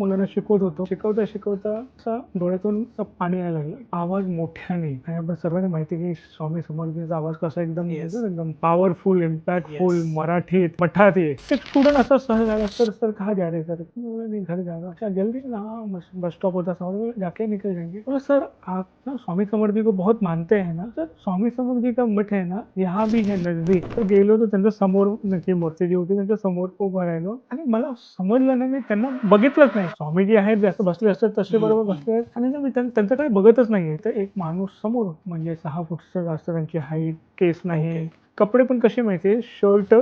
मुलांना शिकवत होतो. शिकवता शिकवता असं डोळ्यातून असं पाणी यायला लागलं. आवाज मोठ्याने, आणि आपण सर्वांना माहिती आहे की स्वामी समर्थांचा आवाज कसा एकदम Yes. एकदम पॉवरफुल, इम्पॅक्टफुल, Yes. मराठीत मठात आहे. एक स्टुडंट असा सहज आला, सर कहाँ जा रहे सर? मैं घर जा रहा हूँ. अच्छा जल्दी ना, बस स्टॉप होता समोर, जाके निकल जाएंगे. बोला सर आप ना स्वामी समर्थ जी को बहुत मानते हैं ना? सर स्वामी समर्थ जी का मठ है ना यहाँ भी है नजदीक. तर गेलो तर त्यांच्या समोर नक्की मूर्ती जी होती त्यांच्या समोर उभं राहिलो, आणि मला समजलं नाही, मी त्यांना बघितलंच नाही. स्वामीजी आहेत जसं बसले असतात तसे बरोबर बसले आहेत, आणि मी त्यांच्याकडे बघतच नाहीये. तर एक माणूस समोर, म्हणजे 6 फूटचं जास्त त्यांची हाईट, केस नाही. Okay. कपडे पण कसे माहितीये, शर्ट,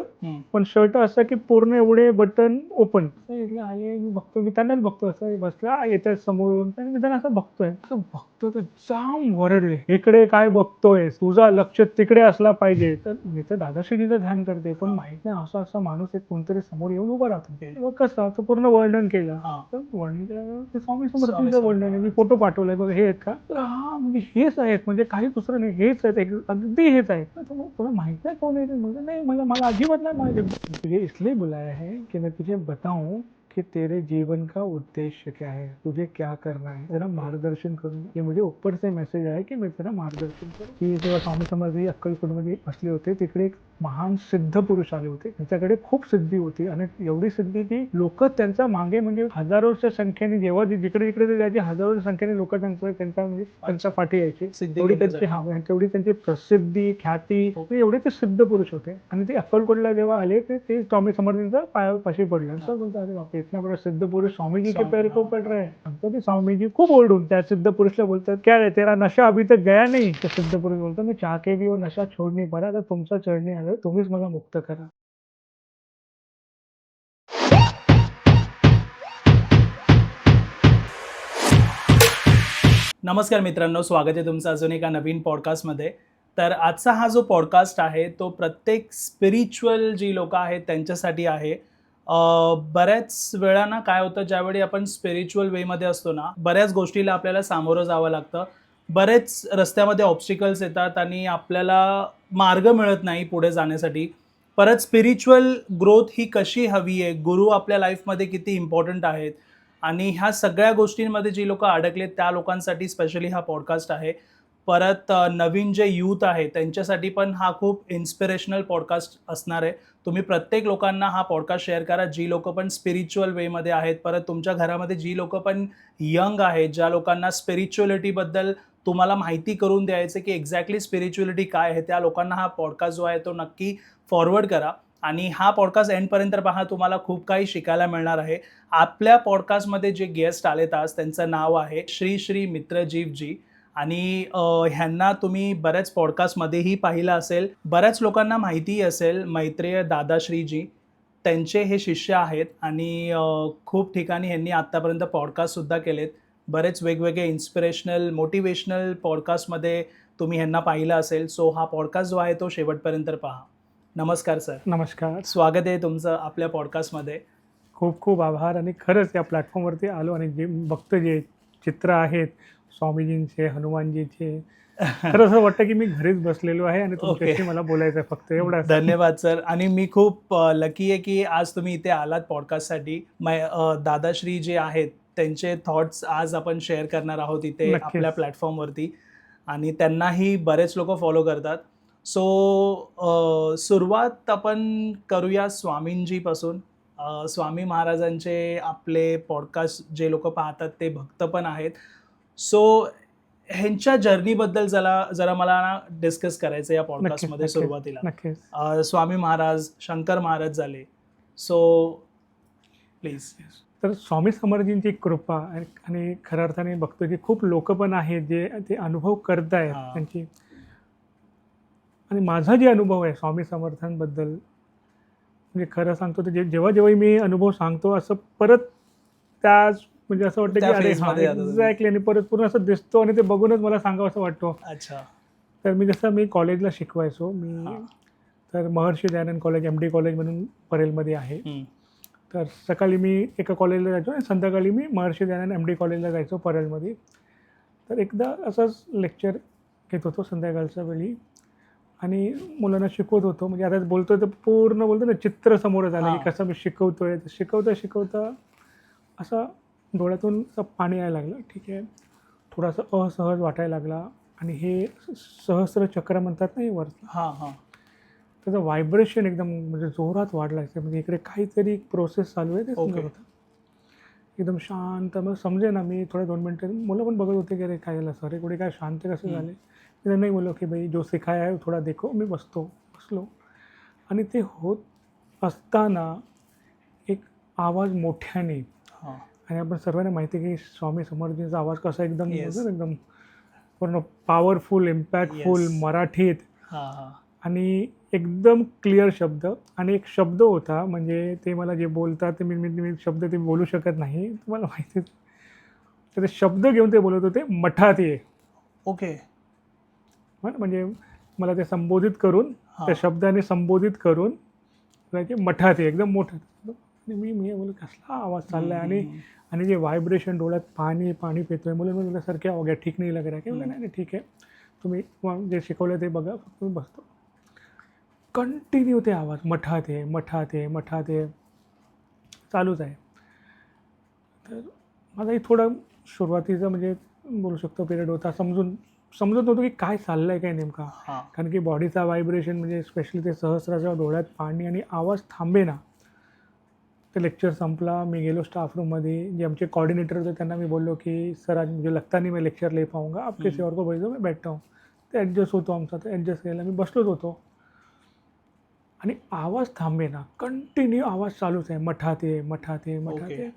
पण शर्ट असं की पूर्ण एवढे बटन ओपन. आहे मी बघतो, मी त्यांनाच बघतो, असं बसला येतात समोरून, आणि मी त्यांना असं बघतोय, असं बघतो तर जाम वरडले, इकडे काय बघतोय, तुझा लक्ष तिकडे असला पाहिजे. तर मी तर दादाश्रीजीचं ध्यान करते, पण माहित नाही असा असा माणूस एक कोणतरी समोर येऊन उभा राहतो. मग कसं असं पूर्ण वर्णन केलं. तर वर्णन केलं ते स्वामी समर्थांचं वर्णन आहे. मी फोटो पाठवलाय बघ, हे आहेत का? तर हा म्हणजे हेच आहेत, म्हणजे काही दुसरं नाही, हेच आहेत, अगदी हेच आहेत. तर मग तुला माहित नाही कौन है? म्हणजे नाही, मला अजिबात नाही माहिती. तुझे इसलिए बुलाया है कि मैं तुझे बताऊं कि तेरे जीवन का उद्देश्य क्या है, तुझे क्या करना है, तेरा मार्गदर्शन करूँ. ये मुझे ऊपर से मैसेज आया की मैं तेरा मार्गदर्शन करूँ. की जेव्हा स्वामी समर्थ अक्कलकोटमध्ये बसले होते, तिकडे एक महान सिद्ध पुरुष आले होते. त्यांच्याकडे खूप सिद्धी होती, आणि एवढी सिद्धी की लोक त्यांच्या मागे, म्हणजे हजारोच्या संख्येने, जेव्हा जिकडे तिकडे ते जायचे, हजारोच्या संख्येने लोक त्यांच्या पाठी यायचे. तेवढी त्यांची प्रसिद्धी, ख्याती, एवढे ते सिद्ध पुरुष होते. आणि ते अक्कलकोटला जेव्हा आले, ते स्वामी समर्थांच्या पायापाशी पडले. असं बोलतात, अरे बापरे, इतना बड़ा सिद्ध पुरुष स्वामीजी के पैर को पड़ रहा है. आमचं ते स्वामीजी खूप ओरडून त्या सिद्ध पुरुषला बोलतात, क्या रे तेरा नशा अभी तक गया नहीं. ते सिद्ध पुरुष बोलतो, मी चाह के भी वो नशा छोड़ नहीं पा रहा, तर तुमचा चरणी आलो, तुम्हीच मला मुक्त करा. नमस्कार मित्रांनो, स्वागत आहे तुमचं अजून एका नवीन पॉडकास्टमध्ये. तर आजचा हा जो पॉडकास्ट आहे तो प्रत्येक स्पिरिच्युअल जी लोक आहेत त्यांच्यासाठी आहे. बऱ्याच वेळाना काय होतं, ज्यावेळी आपण स्पिरिच्युअल वेमध्ये असतो ना, बऱ्याच गोष्टीला आपल्याला सामोरं जावं लागतं. बरेच रस्त्यामध्ये ऑब्स्टिकल्स येतात आणि आपल्याला मार्ग मिळत नाही पुढे जाण्यासाठी. परत स्पिरिच्युअल ग्रोथ ही कशी हवी आहे, गुरु आपल्या लाईफमध्ये किती इम्पॉर्टंट आहेत, आणि ह्या सगळ्या गोष्टींमध्ये जी लोक अडकलेत त्या लोकांसाठी स्पेशली हा पॉडकास्ट आहे. परत नवीन जे यूथ आहे त्यांच्यासाठी पण हा खूप इन्स्पिरेशनल पॉडकास्ट असणार आहे. तुम्ही प्रत्येक लोकांना हा पॉडकास्ट शेअर करा, जी लोक पण स्पिरिच्युअल वेमध्ये आहेत. परत तुमच्या घरामध्ये जी लोक पण यंग आहेत, ज्या लोकांना स्पिरिच्युअलिटीबद्दल तुम्हाला माहिती करून द्यायचं की एक्झॅक्टली स्पिरिच्युअलिटी काय आहे, त्या लोकांना हा पॉडकास्ट जो आहे तो नक्की फॉरवर्ड करा. आणि हा पॉडकास्ट एंडपर्यंत पहा, तुम्हाला खूप काही शिकायला मिळणार आहे. आपल्या पॉडकास्टमध्ये जे गेस्ट आलेत आज, त्यांचं नाव आहे श्री मित्रजीवजी. आणि ह्यांना तुम्ही बऱ्याच पॉडकास्टमध्येही पाहिलं असेल, बऱ्याच लोकांना माहितीही असेल. मैत्रेय दादाश्रीजी त्यांचे हे शिष्य आहेत, आणि खूप ठिकाणी ह्यांनी आत्तापर्यंत पॉडकास्टसुद्धा केलेत. बरेच वेगवेगळे इन्स्पिरेशनल, मोटिवेशनल पॉडकास्टमध्ये तुम्ही ह्यांना पाहिलं असेल. सो हा पॉडकास्ट जो आहे तो शेवटपर्यंत पहा. नमस्कार सर. नमस्कार, स्वागत आहे तुमचं आपल्या पॉडकास्टमध्ये. खूप खूप आभार. आणि खरंच या प्लॅटफॉर्मवरती आलो, आणि जे बघतो, जे चित्र आहेत स्वामीजींचे, हनुमानजीचे, खरं असं वाटतं की मी घरीच बसलेलो आहे, आणि तुमच्याशी मला बोलायचं आहे, फक्त एवढं. धन्यवाद सर. आणि मी खूप लकी आहे की आज तुम्ही इथे आलात पॉडकास्टसाठी. दादाश्री जे आहेत त्यांचे थॉट्स आज आपण शेअर करणार आहोत इथे आपल्या प्लॅटफॉर्मवरती, आणि त्यांनाही बरेच लोक फॉलो करतात. सो सुरुवात आपण करूया स्वामींजीपासून. स्वामी महाराजांचे आपले पॉडकास्ट जे लोक पाहतात ते भक्त पण आहेत. सो ह्यांच्या जर्नीबद्दल जरा मला डिस्कस करायचं या पॉडकास्टमध्ये. सुरुवातीला स्वामी महाराज, शंकर महाराज झाले. So please. तर स्वामी समर्थजींची कृपा, आणि खऱ्या अर्थाने बघतो की खूप लोक पण आहेत जे ते अनुभव करतायत त्यांची. आणि माझा जे अनुभव आहे स्वामी समर्थांबद्दल, म्हणजे खरं सांगतो तर जेव्हा मी अनुभव सांगतो, असं परत त्याच, म्हणजे असं वाटतं की अरे एक्झॅक्टली, आणि परत पूर्ण असं दिसतो, आणि ते बघूनच मला सांगावं असं वाटतो. अच्छा. तर मी कॉलेजला शिकवायचो. तर महर्षी दयानंद कॉलेज, MD कॉलेज म्हणून परेलमध्ये आहे. तर सकाळी मी एका कॉलेजला जायचो, आणि संध्याकाळी मी महर्षी दयानंद MD कॉलेजला जायचो परेलमध्ये. तर एकदा असंच लेक्चर घेत होतो संध्याकाळच्या वेळी, आणि मुलांना शिकवत होतो. म्हणजे आता बोलतोय तर पूर्ण बोलतो ना, चित्र समोर झालं की कसं मी शिकवतोय. तर शिकवता असं डोळ्यातून असं पाणी यायला लागलं. ठीक आहे, थोडासा असहज वाटायला लागला आणि हे सहस्र चक्र म्हणतात ना हे वरचं, हां हां. त्याचं व्हायब्रेशन एकदम म्हणजे जोरात वाढलं आहे. म्हणजे इकडे काहीतरी प्रोसेस चालू आहे ते समजत ओके. होतं. एकदम शांत, मग समजे ना मी थोडे 2 मिनटं मुलं पण बघत होते की अरे काय झालं सर, कुठे काय शांत कसं झाले. मी त्यांनाही बोललो की भाई जो सिखाया है थोडा देखो. मी बसलो आणि ते होत असताना एक आवाज मोठ्याने, हां. आणि आपण सर्वांना माहिती आहे की स्वामी समर्थांचा आवाज कसा एकदम Yes. एकदम पूर्ण पॉवरफुल, इम्पॅक्टफुल Yes. मराठीत हां हां. आणि एकदम क्लिअर शब्द. आणि एक शब्द होता म्हणजे ते मला जे बोलतात ते मी शब्द ते बोलू शकत नाही, तुम्हाला माहितीच. तर ते शब्द घेऊन ते बोलत होते, मठात ये. ओके. म्हणजे मला ते संबोधित करून, हां. त्या शब्दाने संबोधित करून की मठात ये, एकदम मोठं. आणि मी बोललो कसला आवाज चाललाय. आणि जे व्हायब्रेशन, डोळ्यात पाणी पितोय. मुलं म्हणलं सर क्या हो गया, ठीक नाही लग रहा है. की म्हणलं नाही ठीक आहे, तुम्ही जे शिकवलं ते बघा, फक्त मी बसतो. कंटिन्यू ते आवाज मठात ये, मठात ये, मठात ये चालूच आहे. तर माझाही थोडं सुरुवातीचा म्हणजे बोलू शकतो पिरियड होता, समजत नव्हतं की काय चाललं आहे काय नेमका. हां. कारण की बॉडीचा व्हायब्रेशन म्हणजे स्पेशली ते सहस्राच्या डोळ्यात पाणी आणि आवाज थांबे ना. ते लेक्चर संपला, मी गेलो स्टाफ रूममध्ये. जे आमचे कोऑर्डिनेटर होते त्यांना मी बोललो की सर आज मुझे लगता नहीं मैं लेक्चर ले पाऊंगा, आप किसी और को भेज दो, मैं बैठता हूँ. ते ॲडजस्ट होतो आमचा, ते ॲडजस्ट केला. मी बसलोच होतो आणि आवाज थांबे ना, कंटिन्यू आवाज चालूच आहे, मठात ये, मठात ये, मठात ओके. ये.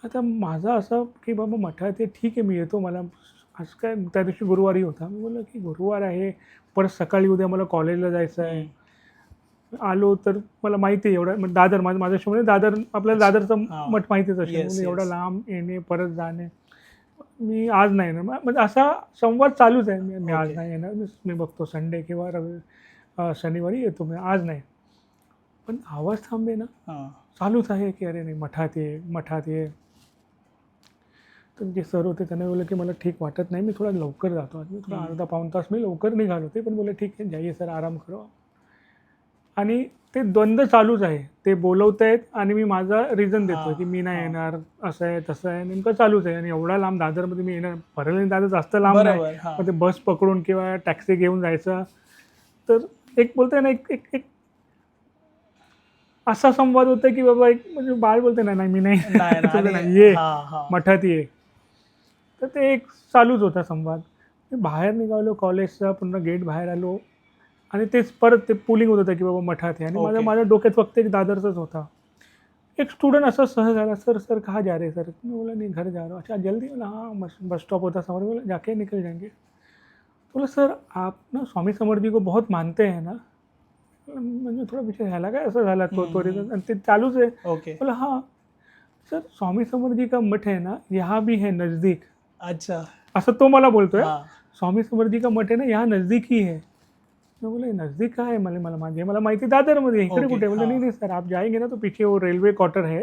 आता माझं असं की बाबा मठात ये, ठीक आहे मी येतो. मला आज काय त्या दिवशी गुरुवारी होता. मी बोललो की गुरुवार आहे, परत सकाळी उद्या मला कॉलेजला जायचं आहे. आलो तर मला माहिती आहे एवढं म्हणजे दादर, माझ्या हिशोबाने दादर, आपल्याला दादरचं हां. मठ माहितीच असेल. Yes, म्हणजे एवढं yes. लांब येणे परत जाणे, मी आज नाही येणार. म्हणजे असा संवाद चालूच आहे. मी आज ओके. नाही येणार, मी बघतो संडे किंवा शनिवारी येतो, मी आज नाही. पण आवाज थांबे ना, हां. चालूच आहे की अरे नाही मठात ये, मठात ये. तर जे सर होते त्यांना बोलले की मला ठीक वाटत नाही, मी थोडा लवकर जातो. मी थोडा अर्धा पाऊण तास मी लवकर निघालो. ते पण बोलले ठीक आहे जाइए सर, आराम करो. आणि ते द्वंद्व चालूच आहे. ते बोलवत आहेत आणि मी माझा रिझन देतोय की मी नाही येणार, असं आहे तसं आहे, नेमकं चालूच आहे. आणि एवढा लांब दादरमध्ये मी येणार, परळी दादर जास्त लांब नाही. बरोबर. हां. मग ते बस पकडून किंवा टॅक्सी घेऊन जायचं. तर एक बोलतोय ना, एक एक एक असा संवाद होता की बाबा एक म्हणजे बाळ बोलते ना, नाही मी नाही नाही ना. तुझं आणि नाही, ये हां हां. मठात ये. तर ते एक चालूच होता संवाद. मी बाहेर निघालो कॉलेजचा, पुन्हा गेट बाहेर आलो आणि तेच परत ते पुलिंग होत होतं की बाबा मठात आहे. आणि ओके. माझ्या डोक्यात फक्त एक दादरचाच होता. एक स्टुडंट असं सहज आला, सर सर कहाँ जा रहे सर. मैं बोला नहीं घर जा रहा हूँ. अच्छा जल्दी. बोला हाँ बस स्टॉप होता समोर. बोला जाके निकल जाएंगे. बोला सर आप ना स्वामी समर्थ जी को बहुत मानते हैं ना. म्हणजे थोडा विषय झाला काय असं झाला तो आणि ते चालूच आहे. ओके. बोला हाँ सर स्वामी समर्थ जी का मठ है ना यहाँ भी है नज़दीक. अच्छा. असं तो मला बोलतोय. हां. स्वामी समर्थ जी का मठ है ना यहाँ नज़दीक ही है. मैं बोला नज़दीक कहाँ है. मला माहिती दादरमध्ये, इकडे ओके. कुठे. बोलते हाँ. नहीं नहीं सर आप जाएंगे ना तो पीछे वो रेल्वे क्वार्टर है.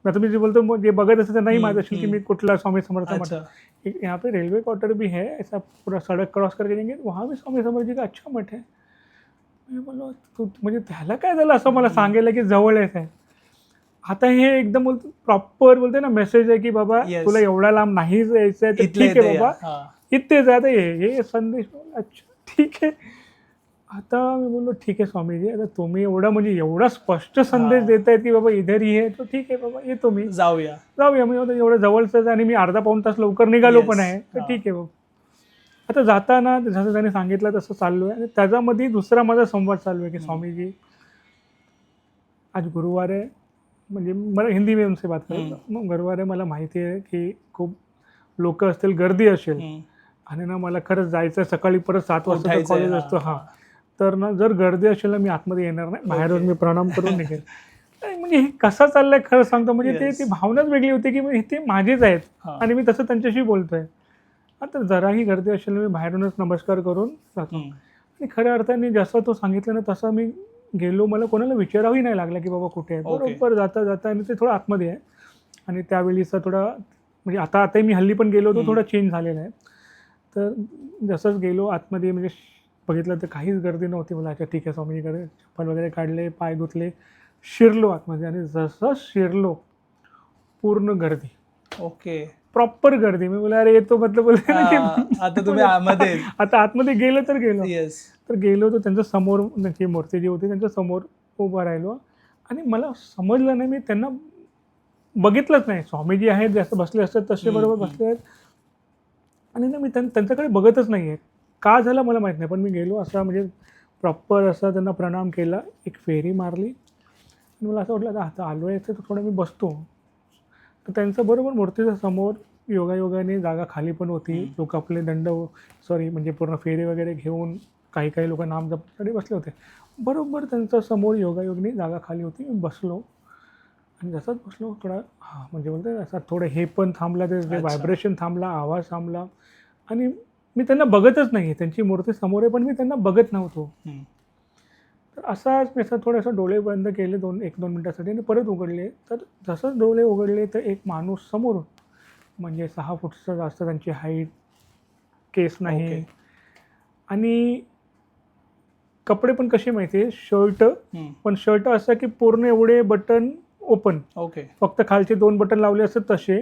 ना तुम्ही जे बोलतो मग जे बघत असेल तर नाही माहीत असेल की मी कुठला स्वामी समर्थ मठ. अच्छा. यहाँ पे रेलवे क्वार्टर भी है, ऐसा पूरा सड़क क्रॉस करके जाएंगे वहाँ भी स्वामी समर्थ जी का अच्छा मठ है. मी बोललो तू म्हणजे त्याला काय झालं असं मला सांगायला की जवळच आहे. आता हे एकदम बोलतो प्रॉपर बोलते ना मेसेज आहे की बाबा Yes. तुला एवढा लांब नाही जायचं आहे तर इथले ठीक आहे इथे बाबा, या. हां. इथे जाता हे संदेश. अच्छा ठीक आहे. आता मी बोललो ठीक आहे स्वामीजी, आता तुम्ही एवढा स्पष्ट संदेश हां. देतायत की बाबा इधर ही आहे, तर ठीक आहे बाबा येतो मी, जाऊया. मी आता एवढं जवळचंच आणि मी अर्धा पाऊण तास लवकर निघालो Yes. पण आहे, तर हां. ठीक आहे बाबा. आता जाताना जसं त्याने सांगितलं तसं चाललो आहे. आणि त्याच्यामध्ये दुसरा माझा संवाद चालू आहे की स्वामीजी आज गुरुवार आहे, म्हणजे मला हिंदी में उनसे बात करायचं. मग गुरुवार आहे, मला माहिती आहे की खूप लोक असतील, गर्दी असेल आणि ना मला खरंच जायचं आहे, सकाळी परत 7 वाजता उठायचंय. कॉलेज असतो. हां, तर ना जर गर्दी असेल ना मी आतमध्ये येणार नाही, बाहेरून मी प्रणाम करून निघेल. म्हणजे हे कसा चाललंय खरं सांगतो, म्हणजे Yes. ती भावनाच वेगळी होती की म्हणजे ते माझेच आहेत हां. आणि मी तसं त्यांच्याशी बोलतोय. आता जराही गर्दी असेल मी बाहेरूनच नमस्कार करून जातो. आणि खऱ्या अर्थाने जसं तो सांगितलं ना तसं मी गेलो. मला कोणाला विचारावंही नाही लागलं की बाबा कुठे आहे. Okay. बरोबर जाता आणि ते थोडं आतमध्ये आहे. आणि त्यावेळीचा थोडा म्हणजे आताही मी हल्ली पण गेलो होतो, थोडा चेंज झालेला आहे. तर जसंच गेलो आतमध्ये म्हणजे बघितलं तर काहीच गर्दी नव्हती. मला अच्छा ठीक आहे स्वामीजीकडे चप्पल वगैरे काढले, पाय धुतले, शिरलो आतमध्ये. आणि जसं शिरलो पूर्ण गर्दी. ओके. प्रॉपर गर्दी. मी बोला अरे येतो म्हटलं बोलले ना की आता तुम्ही आतमध्ये. आता आतमध्ये गेलो तर गेलो. येस. तर गेलो तर त्यांच्या समोर नक्की मूर्ती जी होती त्यांच्या समोर उभा राहिलो आणि मला समजलं नाही, मी त्यांना बघितलंच नाही. स्वामीजी आहेत जसं बसले असतात तसे बरोबर बसले आहेत आणि ना मी त्यांच्याकडे बघतच नाही आहे. का झालं मला माहीत नाही, पण मी गेलो असा म्हणजे प्रॉपर असा त्यांना प्रणाम केला, एक फेरी मारली आणि मला असं वाटलं आता आलो आहे तर थोडं मी बसतो. तर त्यांचं बरोबर मूर्तीच्या समोर योगायोगाने जागा खाली पण होती. लोक आपले म्हणजे पूर्ण फेरी वगैरे घेऊन काही काही लोक नाम जपण्यासाठी बसले होते. बरोबर त्यांच्या समोर योगायोगाने जागा खाली होती. मी बसलो आणि जसंच बसलो थोडा म्हणजे बोलतो असं थोडं हे पण थांबला, ते अच्छा. व्हायब्रेशन थांबला, आवाज थांबला आणि मी त्यांना बघतच नाही आहे. त्यांची मूर्ती समोर आहे पण मी त्यांना बघत नव्हतो. तर असाच मी असं थोडंसं डोळे बंद केले 1-2 मिनटासाठी आणि परत उघडले. तर जसंच डोळे उघडले तर एक माणूस समोरून म्हणजे 6 फूटचं जास्त त्यांची हाईट, केस नाही ओके. आणि कपडे पण कसे माहिती आहे, शर्ट पण शर्ट असं की पूर्ण एवढे बटन ओपन, ओके. फक्त खालचे 2 बटन लावले असतात तसे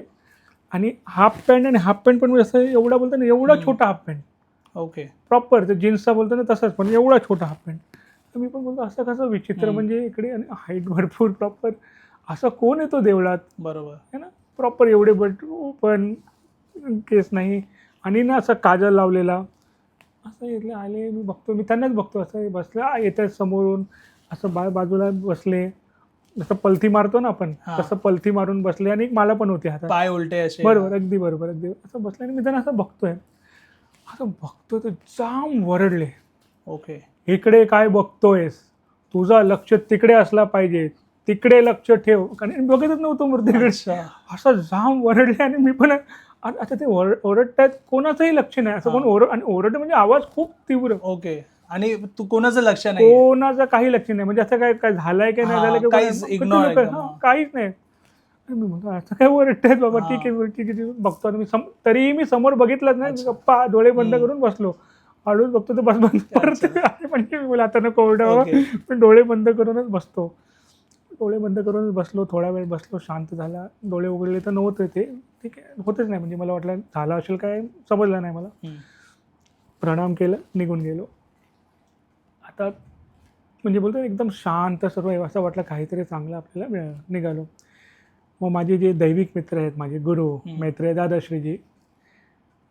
आणि हाफ पॅन्ट आणि हाफ पॅन्ट पण असं एवढा बोलतो ना एवढा छोटा हाफ पॅन्ट, ओके. प्रॉपर ते जीन्सचा बोलतो ना तसाच पण एवढा छोटा हाफ पॅन्ट. तर मी पण बोलतो असं कसं विचित्र म्हणजे इकडे आणि हाईट भरपूर प्रॉपर, असा कोण येतो देवळात बरोबर. है ना, प्रॉपर एवढे बट ओपन, केस नाही आणि ना असं काजल लावलेला. असं इथले आले, मी बघतो, मी त्यांनाच बघतो असं बसला येतात समोरून, असं बाजूला बसले, जसं पलथी मारतो ना आपण तसं पलथी मारून बसले आणि मला पण होते हातात पाय उलटे असे. बरोबर, अगदी बरोबर, अगदी असं बसले आणि मी त्यांना असं बघतोय तर जाम वरडले. ओके. इकडे काय बघतोयस, तुझा लक्ष तिकडे असला पाहिजे, तिकडे लक्ष ठेव. कारण मी बघतच नव्हतो मूर्तीकडे. असं जाम वरडले आणि मी पण आता ते ओरडतायत, कोणाचंही लक्ष नाही, असं कोण आणि ओरड म्हणजे आवाज खूप तीव्र. ओके. आणि तू कोणाचं लक्ष नाही, कोणाचं काही लक्ष नाही, म्हणजे असं काय झालंय की नाही झालं काहीच नाही. मी म्हणतो असं काय ओरडतायत बाबा, ठीक आहे ठीक आहे बघतो. तरीही मी समोर बघितलंच नाही, गप्पा डोळे बंद करून बसलो. हळूच बघतो तर बस बंद परत म्हणजे मी बोला आता नको ओरडा बाबा, पण डोळे बंद करूनच बसतो. डोळे बंद करूनच बसलो, थोडा वेळ बसलो, शांत झाला. डोळे उघडले तर नव्हते ते, ठीक आहे होतच नाही, म्हणजे मला वाटलं झालं असेल काय, समजलं नाही मला. प्रणाम केलं, निघून गेलो. आता म्हणजे बोलतो एकदम शांत सर्व, असं वाटलं काहीतरी चांगलं आपल्याला निघालो. मग माझे जे दैविक मित्र आहेत, माझे गुरु मैत्रेय दादाश्रीजी,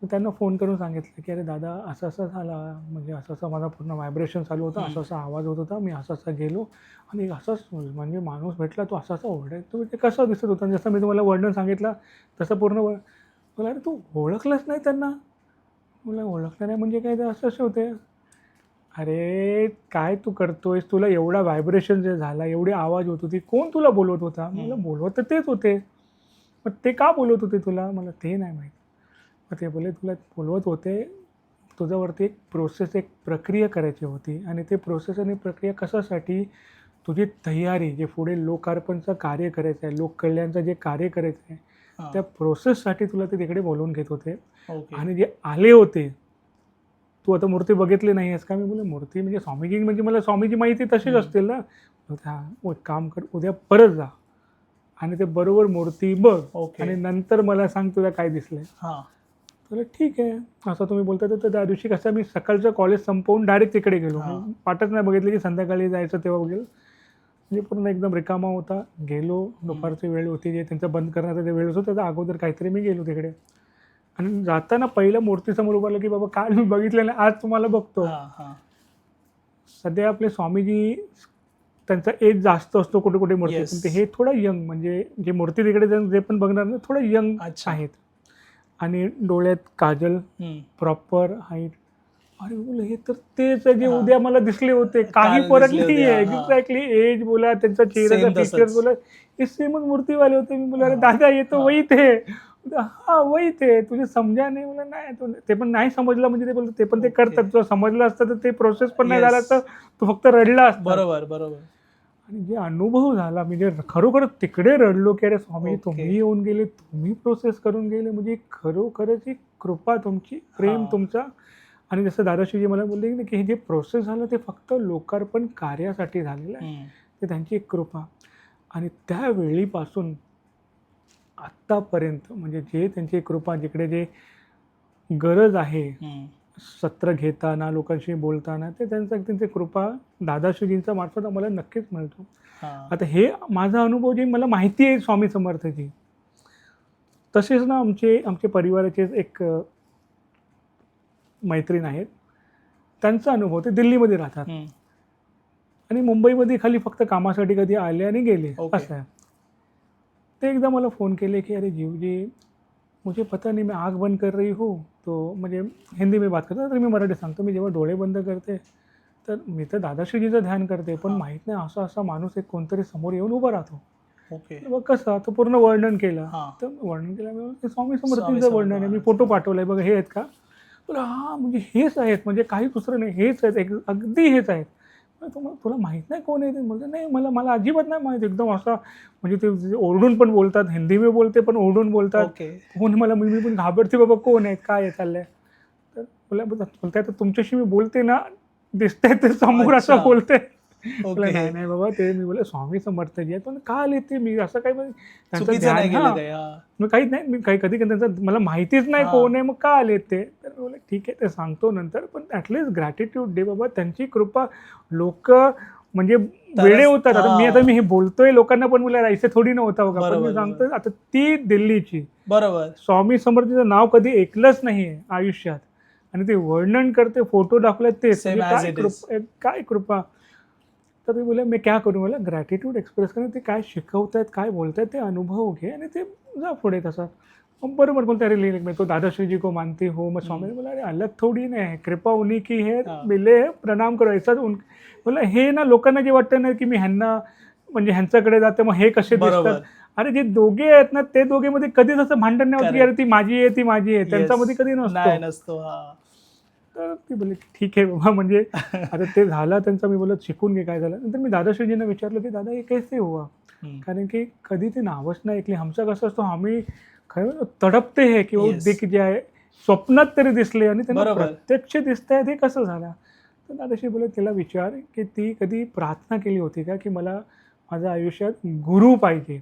त्यांना फोन करून सांगितलं की अरे दादा असं असं झालं, म्हणजे असं असं माझा पूर्ण व्हायब्रेशन चालू होता, असा असा आवाज होत होता, मी असं असं गेलो आणि असंच म्हणजे माणूस भेटला, तो असा असा ओरडायचा. तुम्ही ते कसं दिसत होतं, जसं मी तुम्हाला वर्णन सांगितलं तसं पूर्ण. मला अरे तू ओळखलंच नाही त्यांना. मला ओळखलं नाही म्हणजे काय, ते असं असे होते. अरे काय तू करतोयस, तुला एवढा व्हायब्रेशन जे झाला, एवढी आवाज होत होती, कोण तुला बोलवत होता? मला बोलवत तर तेच होते, मग ते का बोलवत होते तुला, मला ते नाही माहीत. मग ते बोलले तुला बोलवत होते, तुझ्यावरती एक प्रोसेस, एक प्रक्रिया करायची होती आणि ते प्रोसेस आणि प्रक्रिया कशासाठी, तुझी तयारी, जे पुढे लोकार्पणचं कार्य करायचं आहे, लोककल्याणचं जे कार्य करायचं आहे, त्या प्रोसेससाठी तुला ते तिकडे बोलवून घेत होते. आणि जे आले होते, तू आता मूर्ती बघितली नाही आहेस का? मी बोलले मूर्ती म्हणजे स्वामीजी, म्हणजे मला स्वामीजी माहिती तशीच असतील ना. हां, एक काम कर, उद्या परत जा आणि ते बरोबर मूर्ती बघ आणि नंतर मला सांग तुला काय दिसलंय. तर ठीक आहे, असं तुम्ही बोलता. तर त्या दिवशी कसं मी सकाळचं कॉलेज संपवून डायरेक्ट तिकडे गेलो. वाटच नाही बघितली की संध्याकाळी जायचं तेव्हा वगैरे, म्हणजे पूर्ण एकदम रिकामा होता. गेलो, दुपारची वेळ होती, जे त्यांचं बंद करण्याचा जे वेळ होता त्याच्या अगोदर काहीतरी मी गेलो तिकडे आणि जाताना पहिलं मूर्तीसमोर उभारलं की बाबा काल मी बघितलं नाही, आज तुम्हाला बघतो. सध्या आपले स्वामीजी, त्यांचा एज जास्त असतो कुठे कुठे मूर्ती, पण ते हे थोडं यंग, म्हणजे जे मूर्ती तिकडे जे पण बघणार ना थोडं यंग आहेत आणि डोळ्यात काजल, प्रॉपर हाईट. अरे बोल हे तर तेच आहे जे उद्या मला दिसले होते, काही फरक नाही आहे. एक्झॅक्टली एज बोला, त्यांचा चेहऱ्याचा फीचर्स बोला, हे सेमच मूर्तीवाले होते. मी बोला अरे दादा ये तो वही थे. हा वही थे, तुझे समजा नाही. मला नाही, ते पण नाही समजलं, म्हणजे ते बोलतो ते पण ते करतात. तुला समजलं असतं तर ते प्रोसेस पण नाही झाला तर तू फक्त रडला असता. बरोबर बरोबर. आणि जे अनुभव झाला, म्हणजे खरोखर तिकडे रडलो की अरे स्वामी तुम्ही येऊन गेले, तुम्ही प्रोसेस करून गेले, म्हणजे खरोखरच एक कृपा तुमची, प्रेम तुमचा. आणि जसं दादाश्रीजी मला बोलले की हे जे प्रोसेस झालं ते फक्त लोकार्पण कार्यासाठी झालेलं आहे, ते त्यांची एक कृपा. आणि त्यावेळीपासून आत्तापर्यंत म्हणजे जे त्यांची कृपा, जिकडे जे गरज आहे सत्र घेताना, लोकांशी बोलताना, ते त्यांची कृपा दादाश्रीजींचा मार्फत आम्हाला नक्कीच मिळतो. आता हे माझा अनुभव जे मला माहिती आहे स्वामी समर्थची, तसेच ना आमचे परिवाराचे एक मैत्रीण आहेत, त्यांचा अनुभव, ते दिल्लीमध्ये राहतात आणि मुंबईमध्ये खाली फक्त कामासाठी कधी आले आणि गेले, असं आहे. ते एकदा मला फोन केले की अरे जीव जी मुझे पता नहीं मैं आँख बंद कर रही हूँ, तो म्हणजे हिंदी में बात करता, तर मी मराठी सांगतो. मी जेव्हा डोळे बंद करते तर मी तर दादाश्रीजीचं ध्यान करते, पण माहीत नाही असा माणूस एक कोणतरी समोर येऊन उभा राहतो. मग कसं, तो पूर्ण वर्णन केलं. तर वर्णन केल्यामुळे स्वामी समर्थांचं वर्णन आहे. मी फोटो पाठवलाय बघा, हे आहेत का? बोला हां, म्हणजे हेच आहेत, म्हणजे काही दुसरं नाही, हेच आहेत, अगदी हेच आहेत. तुला माहित नाही कोण आहे ते? म्हणजे नाही, मला अजिबात नाही माहित. एकदम असा म्हणजे ते ओरडून पण बोलतात, हिंदी में बोलते पण ओरडून बोलतात. कोण मला, मी पण घाबरते, बाबा कोण आहेत, काय चाललंय. तर बोलताय तर तुमच्याशी मी बोलते ना, दिसतंय ते समोर असं बोलते. नाही बाबा, ते मी बोलले स्वामी समर्थ जी आहेत, पण का आले ते? मी असं काही त्यांचं ध्यान, मी काहीच नाही, मी कधी त्यांचं मला माहितीच नाही कोण आहे, मग का आले ते? तर बोले ठीक आहे, ते सांगतो नंतर, पण ॲटलिस्ट ग्रॅटिट्यूड दे बाबा, त्यांची कृपा. लोक म्हणजे वेळे होतात. आता मी हे बोलतोय लोकांना, पण मला राहायचं थोडी नव्हता बघा, पण मी सांगतोय आता ती दिल्लीची, बरोबर, स्वामी समर्थचं नाव कधी ऐकलंच नाहीये आयुष्यात, आणि ते वर्णन करते, फोटो दाखवले, ते काय कृपा. तर मी बोले मी क्या करू, मला ग्रॅटिट्यूड एक्सप्रेस करणं, ते काय शिकवतायत, काय बोलतायत, ते अनुभव घे आणि ते जा पुढे तसा. मग बरोबर बोलते, अरे लिहिलं मैं तो दादाश्री को मानती हो. मग स्वामी बोला अरे अलग थोडी नाही, कृपा उन्हीं की है, मिले प्रणाम करो ऐसा. बोला हे ना लोकांना जे वाटतं ना की मी ह्यांना म्हणजे ह्यांच्याकडे जाते मग हे कसे दिसतात, अरे जे दोघे आहेत ना, ते दोघे मध्ये कधीच असं भांडण नाही होत की अरे ती माझी आहे, ती माझी आहे, त्यांच्यामध्ये कधी नसतो. तर ती बोलली ठीक आहे बाबा, म्हणजे आता ते झालं त्यांचं. मी बोलत शिकून घे काय झालं. नंतर मी दादाश्रीजींना विचारलं की दादा हे कैसे हुआ, कारण की कधी ते नावच नाही ऐकली. आमचं कसं असतो, आम्ही खरं तडपते हे की दिख जे आहे स्वप्नात तरी दिसले आणि त्यांना प्रत्यक्ष दिसत आहे, ते कसं झालं. तर दादाश्री बोलत तिला विचार की ती कधी प्रार्थना केली होती का की मला माझ्या आयुष्यात गुरु पाहिजे,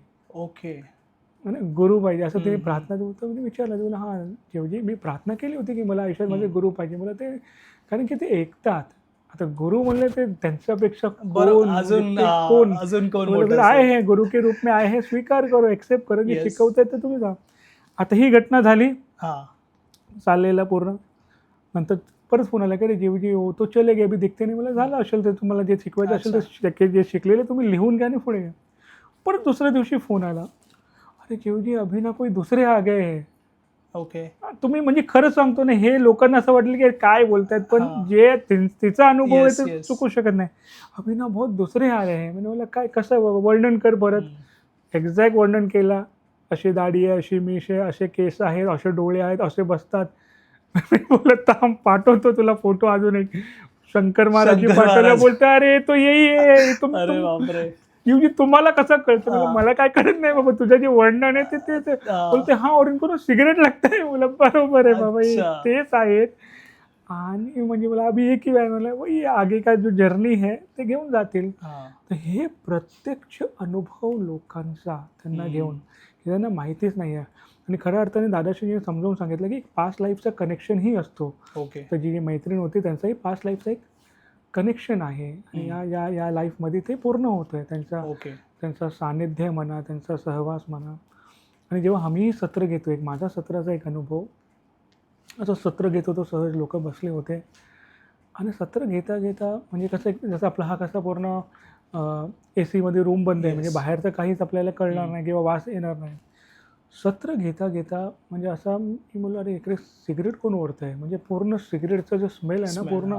गुरु पाहिजे, असं तिने प्रार्थना म्हणजे विचारलं. तुला हां जेवजी मी प्रार्थना केली होती की मला आयुष्यात माझे गुरु पाहिजे. मला ते, कारण की ते ऐकतात. आता गुरु म्हणले ते त्यांच्यापेक्षा कोण आहे, हे गुरु के रूप में आए हैं, स्वीकार करो, एक्सेप्ट करो, जे शिकवताय तर तुम्ही जा. आता ही घटना झाली, चाललेला पूर्ण. नंतर परत फोन आला की अरे जीवजी हो तो चले गे, अभी दिखते नाही. मला झालं असेल तर तुम्हाला जे शिकवायचं असेल तर जे शिकलेले तुम्ही लिहून घ्या आणि पुढे घ्या. परत दुसऱ्या दिवशी फोन आला, अरे जीवजी अभी ना कोई दुसरे आ गए है. तुम्ही म्हणजे खरं सांगतो ना, हे लोकांना असं वाटलं की काय बोलतायत, पण जे तिचा अनुभव आहे ते चुकू शकत नाही. अभी ना बहुत दुसरे आ रहे हैं. म्हणजे मला काय, कसं वर्णन कर परत. एक्झॅक्ट वर्णन केला. अशी दाढी आहे, अशी मीश आहे, असे केस आहेत, असे डोळे आहेत, असे बसतात. बोलत थांब पाठवतो तुला फोटो अजून एक. शंकर महाराज पाठवला, बोलतो अरे तो यही आहे. जीवजी तुम्हाला कसं कळतं? मला काय कळत नाही बाबा, तुझं जे वर्णन आहे ते बोलते हा और इनको सिगरेट लागतंय. मला बरोबर आहे बाबा, तेच आहेत. आणि म्हणजे मला अभी एक ही मला वही आगे का जो जर्नी है ते घेऊन जातील. तर हे प्रत्यक्ष अनुभव लोकांचा त्यांना घेऊन, त्यांना माहितीच नाही आहे. आणि खऱ्या अर्थाने दादाश्रीने समजावून सांगितलं की पास्ट लाईफचा कनेक्शनही असतो. तर जी मैत्रीण होती त्यांचाही पास्ट लाईफचा एक कनेक्शन आहे आणि या लाईफमध्ये ते पूर्ण होतं आहे. त्यांचं सानिध्य म्हणा, त्यांचा सहवास म्हणा. आणि जेव्हा आम्ही सत्र घेतो, एक माझा सत्राचा एक अनुभव, असं सत्र घेत होतो, सहज लोक बसले होते आणि सत्र घेता घेता म्हणजे कसं, जसं आपला हा कसा पूर्ण AC मध्ये रूम बंद आहे, म्हणजे बाहेरचं काहीच आपल्याला कळणार नाही किंवा वास येणार नाही. सत्र घेता घेता म्हणजे असा मी बोललो अरे इकडे सिगरेट कोण ओढतं आहे, म्हणजे पूर्ण सिगरेटचा जो स्मेल आहे ना पूर्ण.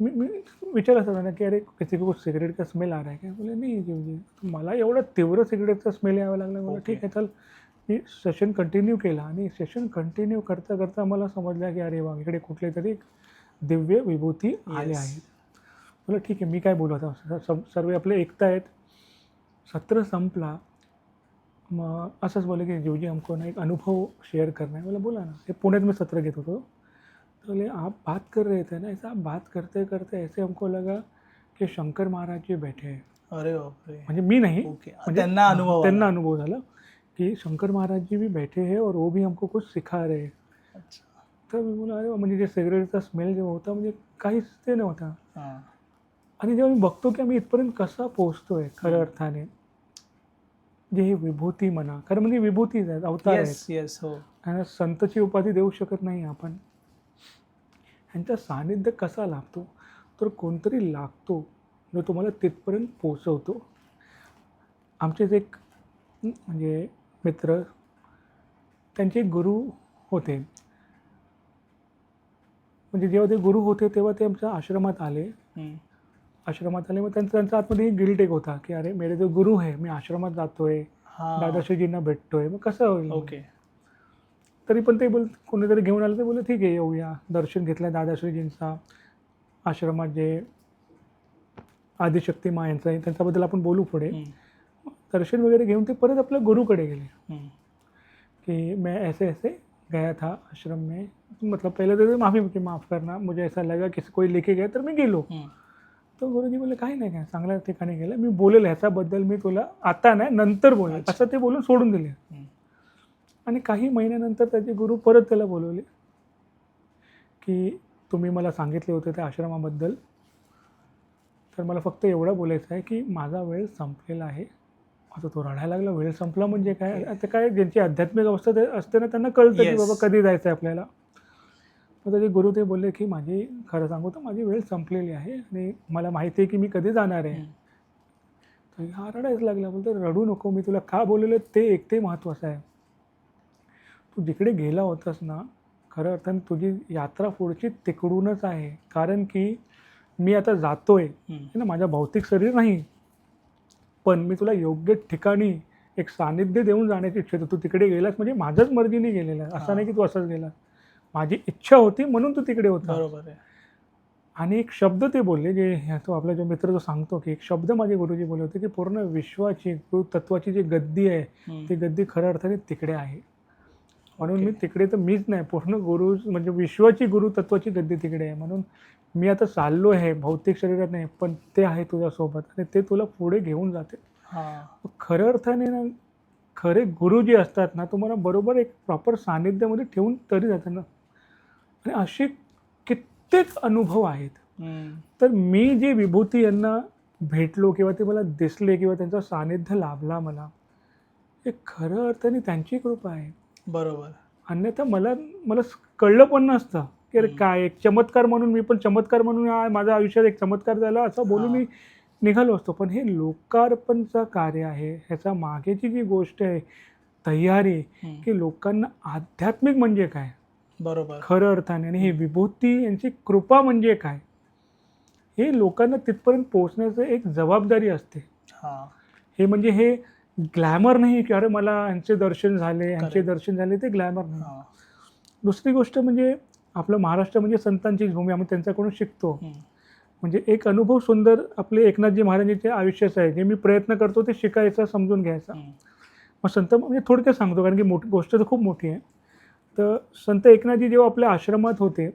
मी विचार असं ना की अरे किसी को सिगरेट का स्मेल आ रहा है क्या? बोले नाही जीवजी, मला एवढं तीव्र सिगरेटचा स्मेल यावं लागला. मला ठीक आहे चल. मी सेशन कंटिन्यू केला आणि सेशन कंटिन्यू करता करता मला समजलं की अरे वा, इकडे कुठले तरी दिव्य विभूती आले आहेत. बोला ठीक आहे, मी काय बोलू आता, सर्व आपले ऐकतायत. सत्र संपला. मग असंच बोले की जीवजी हमको ना एक अनुभव शेअर करना है. बोला बोला ना. हे पुण्यात मी सत्र घेत होतो. तो बोले आप बात कर रहे थे ना, ऐसा आप बात करते करते ऐसे हमको लगा की शंकर महाराज जी बैठे हैं. अरे बापरे. म्हणजे मी नाही, म्हणजे त्यांना अनुभव झाला कि शंकर महाराज जी भी बैठे हैं और वो भी हमको कुछ सिखा रहे हैं. अच्छा. तर मी बोला अरे वा, म्हणजे जे सिगरेटचा स्मेल जेव्हा होता म्हणजे काहीच ते नव्हता. हां. आणि जेव्हा मी बघतो की आम्ही इथपर्यंत कसा पोहोचतोय खऱ्या अर्थाने, जे ही विभूती म्हणा, खरं म्हणजे विभूतीच आहेत, अवतार आहेत. Yes, yes. हो. आणि संतची उपाधी देऊ शकत नाही आपण. ह्यांचा सानिध्य कसा लाभतो, तर कोणतरी लागतो जो तुम्हाला तिथपर्यंत पोचवतो. आमचेच एक म्हणजे मित्र, त्यांचे गुरु होते. म्हणजे जेव्हा ते गुरु होते तेव्हा ते आमच्या आश्रमात आले. हं. आश्रमात आले मग त्यांचा आतमध्ये गिल्ट एक होता की अरे मेरे जो गुरु आहे, मी आश्रमात जातोय, हां. दादाश्रीजींना भेटतोय, मग कसं होईल. ओके. तरी पण ते कोणीतरी घेऊन आलं, ते बोलले ठीक आहे येऊया. दर्शन घेतलं दादाश्रीजींचा. आश्रमात जे आदिशक्ती माँ यांचं आहे त्यांच्याबद्दल आपण बोलू पुढे. हं. दर्शन वगैरे घेऊन ते परत आपल्या गुरुकडे गेले हं. कि मैं ऐसे ऐसे गया था आश्रम में. मतलब पहले तो माफ़ी की माफ़ करना, मुझे ऐसा लगा की कोई लेके गया तर मी गेलो. हं. तर गुरुजी बोलले काही नाही, काय चांगल्या ठिकाणी गेलं, मी बोलेल ह्याच्याबद्दल, मी तुला आता नाही नंतर बोलेल, अच्छा. असं ते बोलून सोडून दिले. हं. आणि काही महिन्यानंतर त्याचे गुरु परत त्याला बोलवले की तुम्ही मला सांगितले होते त्या आश्रमाबद्दल, तर मला फक्त एवढं बोलायचं आहे की माझा वेळ संपलेला आहे. आता तो रडायला लागला, वेळ संपला म्हणजे काय. आता काय ज्यांची आध्यात्मिक अवस्था असते ना त्यांना कळतं की Yes. बाबा कधी जायचं आहे आपल्याला. मग त्याचे गुरु ते बोलले की माझी, खरं सांगू तर माझी वेळ संपलेली आहे आणि मला माहिती आहे की मी कधी जाणार आहे. हं. तर हा रडायला लागला. बोलतो रडू नको, मी तुला का बोललेलं ते महत्त्वाचं आहे. तू जिकडे गेला होतास ना, खरं अर्थाने तुझी यात्रा पुढची तिकडूनच आहे. कारण की मी आता जातोय ना, माझ्या भौतिक शरीर नाही, पण मी तुला योग्य ठिकाणी एक सानिध्य देऊन जाण्याची इच्छा होती. तू तिकडे गेलास म्हणजे माझ्याच मर्जीने गेलेला आहे, असं नाही की तू असंच गेला. माझी इच्छा होती म्हणून तू तिकडे होता. बरोबर आहे. आणि एक शब्द ते बोलले, जे तो आपला जो मित्र जो सांगतो की एक शब्द माझे गुरुजी बोलले होते की पूर्ण विश्वाची तत्वाची जी गद्दी आहे, ती गद्दी खऱ्या अर्थाने तिकडे आहे. म्हणून मी तिकडे तर मीच नाही, पूर्ण गुरु म्हणजे विश्वाची गुरु तत्वाची गद्दी तिकडे आहे. म्हणून मी आता चाललो आहे, भौतिक शरीरात नाही, पण ते आहे तुझ्यासोबत आणि ते तुला पुढे घेऊन जाते. खऱ्या अर्थाने ना, खरे गुरु जे असतात ना, तुम्हाला बरोबर एक प्रॉपर सानिध्यामध्ये ठेवून तरी जातात ना. आणि असे कित्येक अनुभव आहेत. तर मी जे विभूती यांना भेटलो किंवा ते मला दिसले किंवा त्यांचं सानिध्य लाभला मला, हे खरं अर्थाने त्यांची कृपा आहे. बरोबर. अन्यथा मला कळलं पण नसतं की अरे काय एक चमत्कार म्हणून, मी पण चमत्कार म्हणून माझ्या आयुष्यात एक चमत्कार झाला असं बोलून मी निघालो असतो. पण हे लोकार्पणचं कार्य आहे. ह्याच्या मागेची जी गोष्ट आहे, तयारी, की लोकांना आध्यात्मिक म्हणजे काय बरोबर खरं अर्थाने, आणि ही विभूती यांची कृपा म्हणजे काय, हे लोकांना तिथपर्यंत पोहोचण्याचं एक जबाबदारी असते. हे म्हणजे हे ग्लॅमर नाही की अरे मला यांचे दर्शन झाले, यांचे दर्शन झाले, ते ग्लॅमर नाही. दुसरी गोष्ट म्हणजे आपलं महाराष्ट्र म्हणजे संतांचीच भूमी, आम्ही त्यांच्याकडून शिकतो. म्हणजे एक अनुभव सुंदर आपले एकनाथजी महाराजांचे आयुष्याचं आहे, जे मी प्रयत्न करतो ते शिकायचा, समजून घ्यायचा. मग संत म्हणजे थोडक्यात सांगतो कारण की गोष्ट तर खूप मोठी आहे. तर संत एकनाथजी जेव्हा आपल्या आश्रमात होते,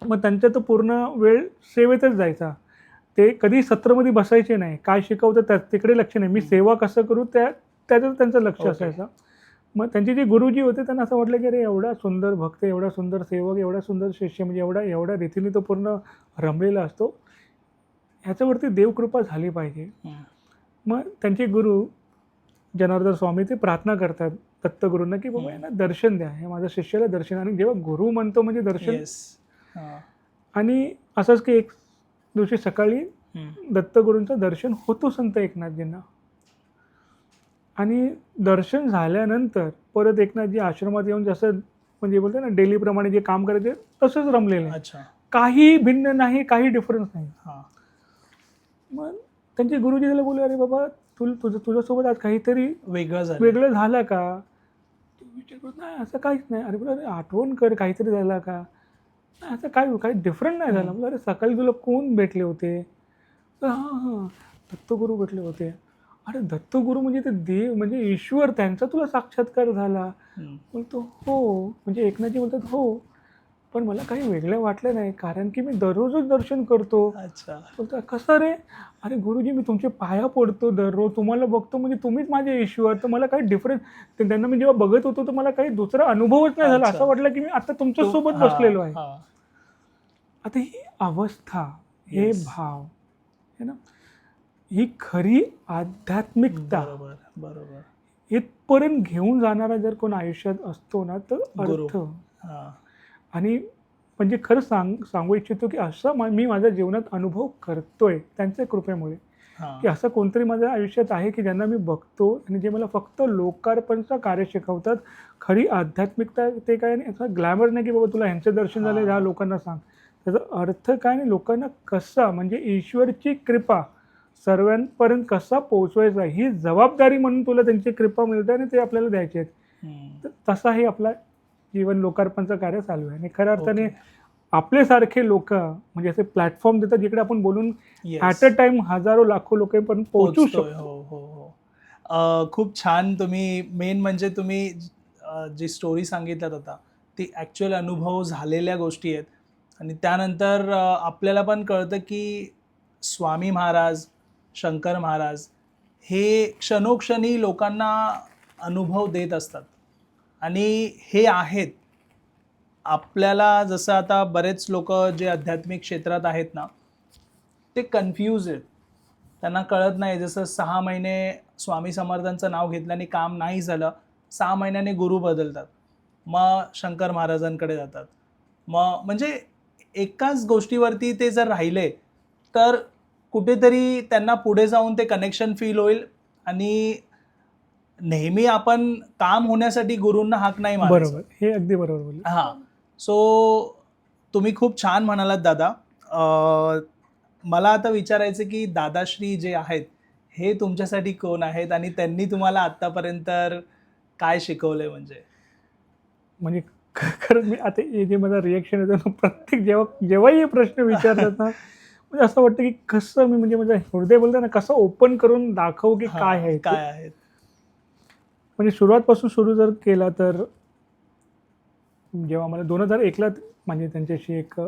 मग त्यांचा तर पूर्ण वेळ सेवेतच जायचा. ते कधी सत्रमध्ये बसायचे नाही. काय शिकवतं तिकडे लक्ष नाही, मी सेवा कसं करू त्याच्यात त्यांचं लक्ष असायचं. मग त्यांचे जे गुरुजी होते त्यांना असं वाटलं की अरे एवढा सुंदर भक्त, एवढा सुंदर सेवक, एवढा सुंदर शिष्य, म्हणजे एवढ्या रीतीने तो पूर्ण रमलेला असतो, ह्याच्यावरती देवकृपा झाली पाहिजे. मग त्यांचे गुरु जनार्दन स्वामी ते प्रार्थना करतात दत्तगुरूंना की बाबा यांना दर्शन द्या, हे माझ्या शिष्याला दर्शन. आणि जेव्हा गुरु म्हणतो म्हणजे दर्शन. आणि असंच की एक दिवशी सकाळी दत्तगुरूंचं दर्शन होतो संत एकनाथजींना. आणि दर्शन झाल्यानंतर परत एकनाथजी आश्रमात येऊन जसं म्हणजे बोलतो ना डेलीप्रमाणे जे काम करायचे तसंच रमलेले. काही भिन्न नाही, काही डिफरन्स नाही. मग त्यांचे गुरुजी त्याला बोलले अरे बाबा तुझ्यासोबत आज काहीतरी वेगळं झालं का. विचार करत नाही असं काहीच नाही. अरे बोला अरे आठवण कर, काहीतरी झालं का. नाही असं काही डिफरंट नाही झालं. बोला अरे सकाळी तुला कोण भेटले होते. तर हां दत्तगुरू भेटले होते. अरे दत्तगुरू म्हणजे ते देव म्हणजे ईश्वर, त्यांचा तुला साक्षात्कार झाला. बोलतो हो. म्हणजे एकनाथजी बोलतात हो. पण मला काही वेगळं वाटलं नाही, कारण की मी दररोजच दर्शन करतो. अच्छा. बोलतो, कसं रे? अरे गुरुजी, मी तुमचे पाया पडतो दररोज, तुम्हाला बघतो म्हणजे तुम्हीच माझे ईश्वर. तर मला काही डिफरन्स, त्यांना मी जेव्हा बघत होतो तर मला काही दुसरा अनुभवच नाही झाला. अच्छा. असं वाटलं की मी आता तुमच्या सोबत हा, बसलेलो आहे. हा. आता ही अवस्था, हे Yes. भाव है ना, ही खरी आध्यात्मिकता बरोबर, बरोबर. इथपर्यंत घेऊन जाणारा जर कोण आयुष्यात असतो ना, तर गुरु. अर्थ. हा. आणि म्हणजे खरं सांगू इच्छितो की असं मी माझ्या जीवनात अनुभव करतोय त्यांच्या कृपेमुळे, हा. की असं कोणतरी माझ्या आयुष्यात आहे की ज्यांना मी बघतो आणि जे मला फक्त लोकार्पणचं कार्य शिकवतात. खरी आध्यात्मिकता ते काय नाही, असं ग्लॅमर नाही की बाबा तुला ह्यांचं दर्शन झालं, ह्या लोकांना सांग. त्याचा अर्थ काय नाही, लोकांना कसा म्हणजे ईश्वरची कृपा सर्वांपर्यंत कसा पोहोचवायचा ही जबाबदारी म्हणून तुला त्यांची कृपा मिळते आणि ते आपल्याला द्यायचे आहेत. तर तसा हे आपला जीवन लोकार्पणचं कार्य चालू आहे. आणि खऱ्या अर्थाने आपल्यासारखे लोक म्हणजे असे प्लॅटफॉर्म देतात जिकडे आपण बोलून ॲट अ टाइम हजारो लाखो लोकांपर्यंत पोहोचू शकतो. हो हो हो. खूप छान. तुम्ही मेन म्हणजे तुम्ही जी स्टोरी सांगितल्यात आता ती ॲक्च्युअल अनुभव झालेल्या गोष्टी आहेत. आणि त्यानंतर आपल्याला पण कळतं की स्वामी महाराज, शंकर महाराज हे क्षणोक्षणी लोकांना अनुभव देत असतात. आणि हे आहेत आपल्याला, जसं आता बरेच लोक जे आध्यात्मिक क्षेत्रात आहेत ना, ते कन्फ्यूज आहेत. त्यांना कळत नाही. जसं 6 महिने स्वामी समर्थांचं नाव घेतल्याने काम नाही झालं, 6 महिन्याने गुरु बदलतात, मग शंकर महाराजांकडे जातात. मग म्हणजे एकाच गोष्टीवरती ते जर राहिले तर कुठेतरी त्यांना पुढे जाऊन ते कनेक्शन फील होईल. आणि नेहमी आपण काम होण्यासाठी गुरूंना हाक नाही मारायचं. बरोबर, हे अगदी बरोबर बोलले. हां. सो तुम्ही खूप छान म्हणालात दादा. मला आता विचारायचं की दादाश्री जे आहेत हे तुमच्यासाठी कोण आहेत आणि त्यांनी तुम्हाला आत्तापर्यंत काय शिकवलंय म्हणजे? म्हणजे खरंच मी आता हे जे माझा रिएक्शन येतो ना, प्रत्येक जेव्हाही हे प्रश्न विचारतात ना, म्हणजे असं वाटतं की कसं मी म्हणजे माझं हृदय बोलतं ना, कसं ओपन करून दाखवू की काय आहे ते. काय आहेत? म्हणजे सुरुवातपासून सुरू जर केला तर जेव्हा मला 2001ला म्हणजे त्यांच्याशी एक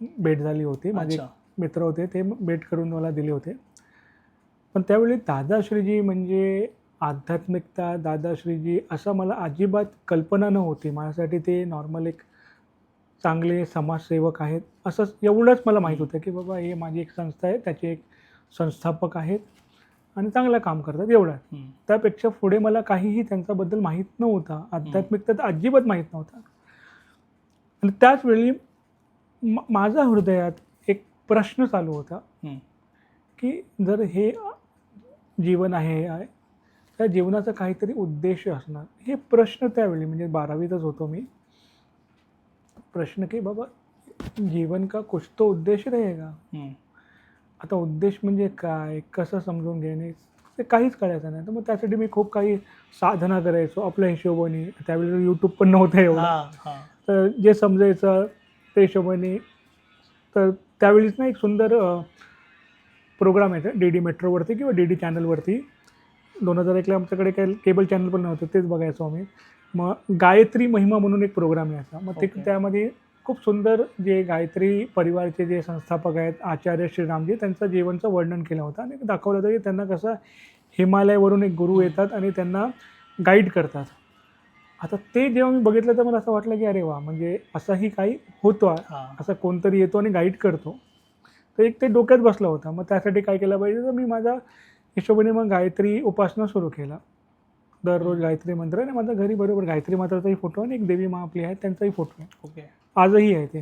भेट झाली होती. माझे एक अच्छा. मित्र होते, ते भेट करून मला दिले होते. पण त्यावेळी दादाश्रीजी म्हणजे आध्यात्मिकता, दादाश्रीजी असं मला अजिबात कल्पना नव्हती. माझ्यासाठी ते नॉर्मल एक चांगले समाजसेवक आहेत असंच एवढंच मला माहीत होतं की बाबा हे माझी एक संस्था आहे, त्याचे एक संस्थापक आहेत आणि चांगलं काम करतात एवढं. त्यापेक्षा पुढे मला काहीही त्यांच्याबद्दल माहीत नव्हतं. आध्यात्मिकता तर अजिबात माहीत नव्हतं. आणि त्याच वेळी माझ्या हृदयात एक प्रश्न चालू होता की जर हे जीवन आहे त्या जीवनाचा काहीतरी उद्देश असणार. हे प्रश्न त्यावेळी म्हणजे 12वीतच होतो मी. प्रश्न की बाबा जीवन का कुछ तो उद्देश्य रहेगा. आता उद्देश म्हणजे काय, कसं समजून घेणे ते काहीच कळायचं नाही. तर मग त्यासाठी मी खूप काही साधना करायचो आपल्या हिशोबाने. त्यावेळी यूट्यूब पण नव्हतं एवढं. तर जे समजायचं त्या हिशोबाने. तर त्यावेळीच ना एक सुंदर प्रोग्राम आहे DD मेट्रोवरती किंवा DD चॅनलवरती. 2001ला आमच्याकडे काही केबल चॅनल पण नव्हतं, तेच बघायचो आम्ही. मग गायत्री महिमा म्हणून एक प्रोग्राम यायचा. मग ते त्यामध्ये खूप सुंदर जे गायत्री परिवारचे जे संस्थापक आहेत आचार्य श्रीरामजी, त्यांचं जीवनचं वर्णन केलं होतं आणि दाखवलं होतं की त्यांना कसं हिमालयावरून एक गुरु येतात आणि त्यांना गाईड करतात. आता ते जेव्हा मी बघितलं तर मला असं वाटलं की अरे वा, म्हणजे असंही काही होतं, असं कोणतरी येतो आणि गाईड करतो. तर एक ते डोक्यात बसलं होतं. मग त्यासाठी काय केलं पाहिजे, तर मी माझ्या हिशोबाने मग गायत्री उपासना सुरू केला. दररोज गायत्री मंत्र आणि माझ्या घरी बरोबर गायत्री मंत्राचाही फोटो आणि एक देवी मा आपली आहे त्यांचाही फोटो आहे. आजही आहे ते.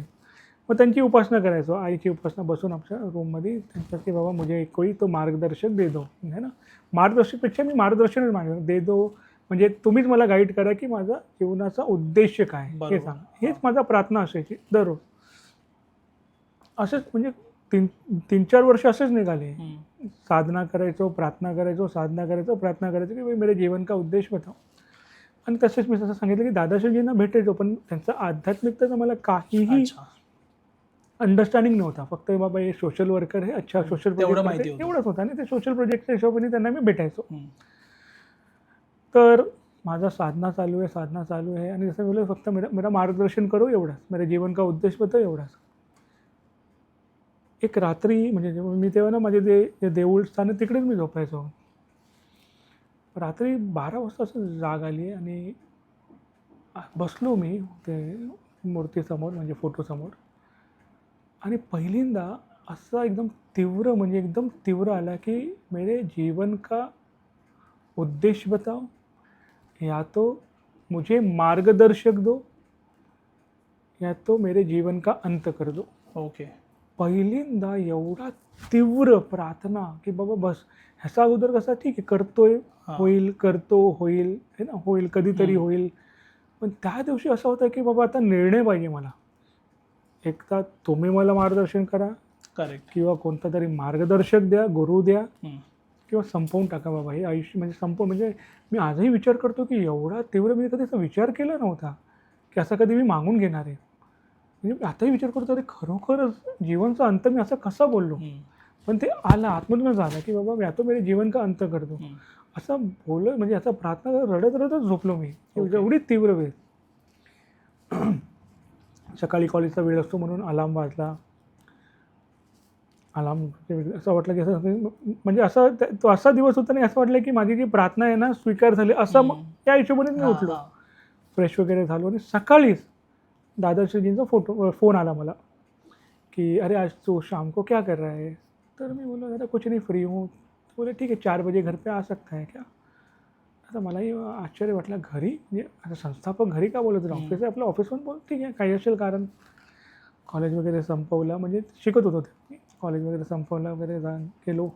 मग त्यांची उपासना करायचो. आईची उपासना बसून आमच्या रूममध्ये त्यांच्या की बाबा मुझे कोई तो मार्गदर्शक दे दो, है ना. मार्गदर्शकपेक्षा मी मार्गदर्शनच मागेन, दे दो म्हणजे तुम्हीच मला गाईड करा की माझा जीवनाचा उद्देश काय हे सांगा. हेच माझा प्रार्थना असायची दररोज. असंच म्हणजे 3-4 वर्ष असेच निघाले. साधना करायचो, प्रार्थना करायचो, साधना करायचो, प्रार्थना करायचो की मेरे जीवन का उद्देश बताओ. आणि तसेच मी तसं सांगितलं की दादाश्रीजींना भेटायचो, पण त्यांचा आध्यात्मिकतेचा मला काहीही अंडरस्टँडिंग नव्हता. फक्त बाबा हे सोशल वर्कर आहे, अच्छा सोशल प्रोजेक्ट एवढंच होतं आणि ते सोशल प्रोजेक्टच्या हिशोबाने त्यांना मी भेटायचो. तर माझा साधना चालू आहे आणि जसं बोललं फक्त मेरा मार्गदर्शन करो एवढाच, मेरे जीवन का उद्देश बताओ एवढाच. एक रात्री म्हणजे मी तेव्हा ना माझे जे देऊळ स्थान आहे तिकडेच मी झोपायचो. रात्री 12 वाजता असं जाग आली आणि बसलो मी ते मूर्तीसमोर म्हणजे फोटोसमोर आणि पहिल्यांदा असा एकदम तीव्र आला की मेरे जीवन का उद्देश बताओ, या तो मुझे मार्गदर्शक दो, या तो मेरे जीवन का अंत कर दो. ओके. पहिल्यांदा एवढा तीव्र प्रार्थना की बाबा बस. ह्याचा अगोदर कसा ठीक आहे करतोय, होईल, होईल है ना, होईल कधीतरी होईल. पण त्या दिवशी असं होतं की बाबा आता निर्णय पाहिजे मला. एकदा तुम्ही मला मार्गदर्शन करा, करेक्ट, किंवा कोणता तरी मार्गदर्शक द्या, गुरु द्या, किंवा संपवून टाका बाबा हे आयुष्य. म्हणजे मी आजही विचार करतो की एवढा तीव्र मी कधी असा विचार केला नव्हता की असं कधी मी मागून घेणार आहे. म्हणजे आताही विचार करतो अरे खरोखरच जीवनचा अंत मी असं कसा बोललो. पण ते आला आतमधूनच आला की बाबा मी आता मेरे जीवन का अंत करतो असं बोललो. म्हणजे असं प्रार्थना रडतच झोपलो मी. एवढी तीव्र वेळ. सकाळी कॉलेजचा वेळ असतो म्हणून अलार्म वाजला. असं वाटलं की असं म्हणजे असं तो असा दिवस होता नाही, असं वाटलं की माझी जी प्रार्थना आहे ना स्वीकार झाली असं. त्या हिशोबाने मी उठलो, फ्रेश वगैरे झालो आणि सकाळीच दादाश्रीजींचा फोन आला मला कि अरे आज तो शाम को क्या कर रहा है. तर मी बोला दादा कुछ नहीं, फ्री हूँ. बोले ठीक है 4 बजे घर पे आ सकता है क्या. आता मलाही आश्चर्य वाटलं, घरी म्हणजे आता संस्थापक घरी का बोलत होते, ऑफिस आहे आपलं, ऑफिसमध्ये बोल ठीक आहे काही असेल कारण. कॉलेज वगैरे संपवलं, म्हणजे शिकत होतो ते, कॉलेज वगैरे संपवलं वगैरे गेलो.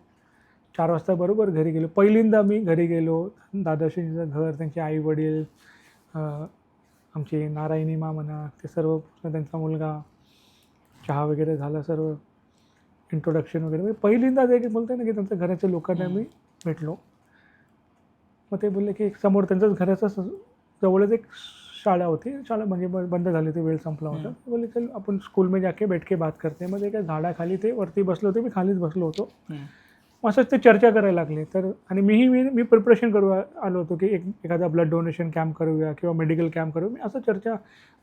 4 वाजता बरोबर घरी गेलो. पहिल्यांदा मी घरी गेलो. दादाश्रींचं घर, त्यांचे आई वडील, आमचे नारायणी मा म्हणा, ते सर्व, त्यांचा मुलगा, चहा वगैरे झाला, सर्व इंट्रोडक्शन वगैरे. म्हणजे पहिल्यांदा जे बोलते ना की त्यांच्या घराच्या लोकांना मी भेटलो. मग ते बोलले की समोर त्यांच्याच घराचं जवळच एक शाळा होती. शाळा म्हणजे बंद झाली होती, वेळ संपला होता. बोलले चल आपण स्कूल में जाके बैठ के बात करते. मग ते काय झाडाखाली ते वरती बसले होते, मी खालीच बसलो होतो. असंच ते चर्चा करायला लागले. तर आणि मी प्रिपरेशन करू आलो होतो की एखादा ब्लड डोनेशन कॅम्प करूया किंवा मेडिकल कॅम्प करू. मी असं चर्चा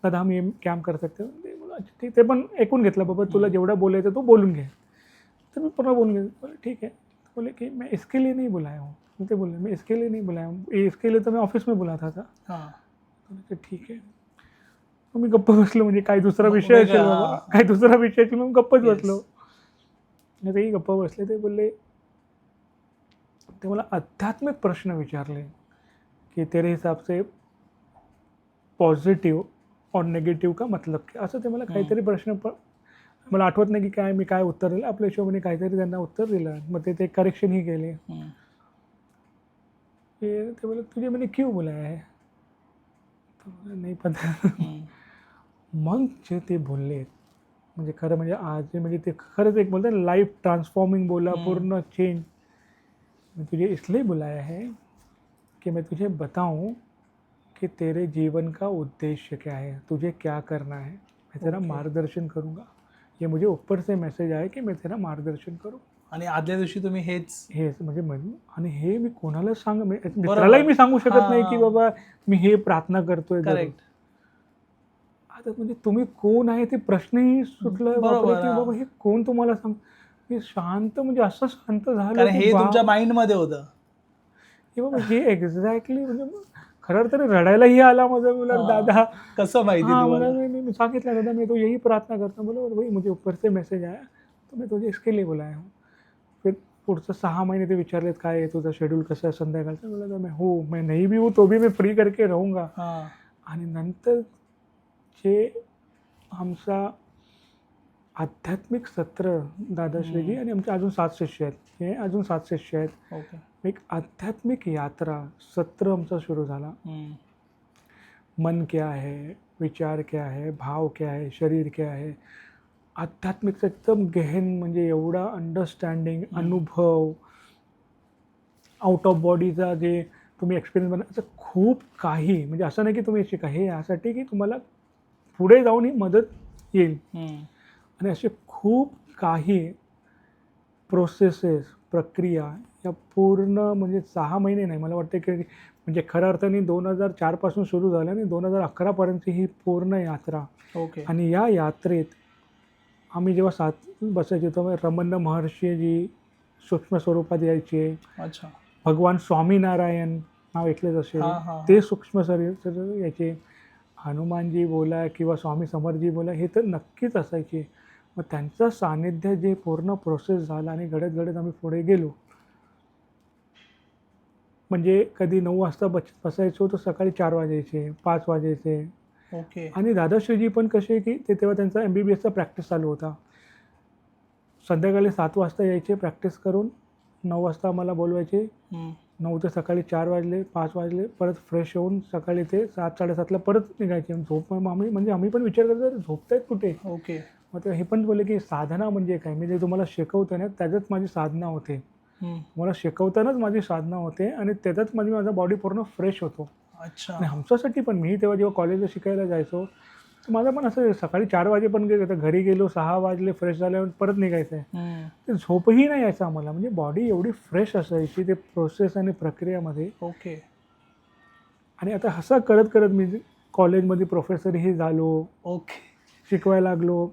दादा हम ये कॅम्प कर सकते. ते पण ऐकून घेतलं, बाबा तुला जेवढं बोलायचं तू बोलून घे. तर मी पूर्ण बोलून घेतलं. बोले ठीक है. बोले कि मैं इसके लिए नहीं बुलाया हूँ. ते बोलले मैं इसके लिए नहीं बुलाया हूँ, इसके लिए तो मैं ऑफिस में बुला था. तो ठीक आहे. मग मी गप्प बसलो. म्हणजे काही दुसरा विषय असेल बाबा, काही दुसरा विषय असेल, मग गप्पच बसलो. तेही गप्प बसले. ते बोलले, ते मला आध्यात्मिक प्रश्न विचारले की तेरे हिसाब से पॉझिटिव्ह और नेगेटिव्ह का मतलब क्या. असं ते मला काहीतरी प्रश्न, मला आठवत नाही की काय मी काय उत्तर दिलं. आपल्या हिशोबाने काहीतरी त्यांना उत्तर दिलं. मग ते करेक्शनही केले. ते बोले तुझे मैंने क्यों बुलाया है. नाही पता. मग जे ते बोलले, म्हणजे खरं म्हणजे आज म्हणजे ते खरंच एक बोलते ना लाईफ ट्रान्सफॉर्मिंग बोला, पूर्ण चेंज. मैं तुझे इसलिए बुलाया है कि मैं तुझे बताऊं कि तेरे जीवन का उद्देश्य क्या है, तुझे क्या करना है. मैं तेरा मार्गदर्शन करूंगा. ये मुझे ऊपर से मैसेज आया की मैं तेरा मार्गदर्शन करू. आणि आदल्या दिवशी तुम्ही हेच म्हणजे आणि हे मी कोणाला मित्रालाही मी सांगू शकत नाही की बाबा मी हे प्रार्थना करतोय. करेक्ट. आता म्हणजे तुम्ही कोण आहे ते प्रश्नही सुटलं की बाबा हे कोण तुम्हाला सांग. मी शांत, म्हणजे असं शांत झालं, हे तुमच्या माइंड मध्ये होतं की बाबा हे एक्झॅक्टली. म्हणजे खरं तर रडायलाही आला माझा. बोला दादा कसं माहिती तुम्हाला. मी सांगितलं दादा मैं तो यही प्रार्थना करता. बोला भाई मुझे ऊपर से मैसेज आया तो मैं तुझे इसके लिए बुलाया हूँ. फिर पुढचं 6 महिने ते विचारलेत काय आहे तुझा शेड्यूल कसं आहे संध्याकाळचं. बोला मैं नहीं भी हूँ तो भी मैं फ्री करके रहूँगा. आणि नंतर जे आमचा आध्यात्मिक सत्र दादाश्रीजी आणि आमचे अजून 7 शिष्य आहेत. हे अजून 7 शिष्य आहेत. एक आध्यात्मिक यात्रा सत्र आमचा सुरू झाला. मन क्या है, विचार क्या है, भाव क्या है, शरीर क्या है. आध्यात्मिकचं एकदम गहन, म्हणजे एवढा अंडरस्टँडिंग, अनुभव, आउट ऑफ बॉडीचा जे तुम्ही एक्सपिरियन्स बनायचं खूप काही. म्हणजे असं नाही की तुम्ही शिका, हे यासाठी की तुम्हाला पुढे जाऊन ही मदत येईल. आणि असे खूप काही प्रोसेसेस, प्रक्रिया या पूर्ण म्हणजे 6 महिने नाही, मला वाटतं की म्हणजे खऱ्या अर्थाने 2004 पासून सुरू झालं आणि 2011 पर्यंतची ही पूर्ण यात्रा. ओके. आणि या यात्रेत आम्ही जेव्हा सात बसायचो तेव्हा रमण महर्षीजी सूक्ष्म स्वरूपात यायचे. अच्छा. भगवान स्वामीनारायण नाव ऐकलेच असेल, हा, हा, ते हा. सूक्ष्म शरीर यायचे. हनुमानजी बोला किंवा स्वामी समर्थजी बोला हे तर नक्कीच असायचे. मग त्यांचं सानिध्य जे पूर्ण प्रोसेस झाला आणि घडत घडत आम्ही पुढे गेलो. म्हणजे कधी 9 वाजता बसायचो तर सकाळी 4 वाजायचे, 5 वाजायचे. ओके. आणि दादाश्रीजी पण कसे की ते तेव्हा त्यांचा MBBSचा प्रॅक्टिस चालू होता. संध्याकाळी 7 वाजता यायचे प्रॅक्टिस करून, 9 वाजता आम्हाला बोलवायचे. 9 ते सकाळी 4 वाजले, 5 वाजले, परत फ्रेश होऊन सकाळी ते 7-7:30ला परत निघायचे. झोप मग आम्ही पण विचार करतो झोपतायत कुठे. ओके. मग ते हे पण बोलले की साधना म्हणजे काय, मी जे तुम्हाला शिकवतो ना त्याच्यात माझी साधना होते. मला शिकवतानाच माझी साधना होते आणि त्याच्यात माझा बॉडी पूर्ण फ्रेश होतो. अच्छा. आणि आमच्यासाठी पण मी तेव्हा जेव्हा कॉलेजला शिकायला जायचो तर माझं पण असं सकाळी 4 वाजेपर्यंत गेलं तर घरी गेलो 6 वाजले फ्रेश झाल्यावर परत निघायचं आहे. ते झोपही नाही यायचं आम्हाला. म्हणजे बॉडी एवढी फ्रेश असायची ते प्रोसेस आणि प्रक्रियामध्ये. ओके. आणि आता असं करत करत मी कॉलेजमध्ये प्रोफेसरही झालो, ओके. शिकवायला लागलो.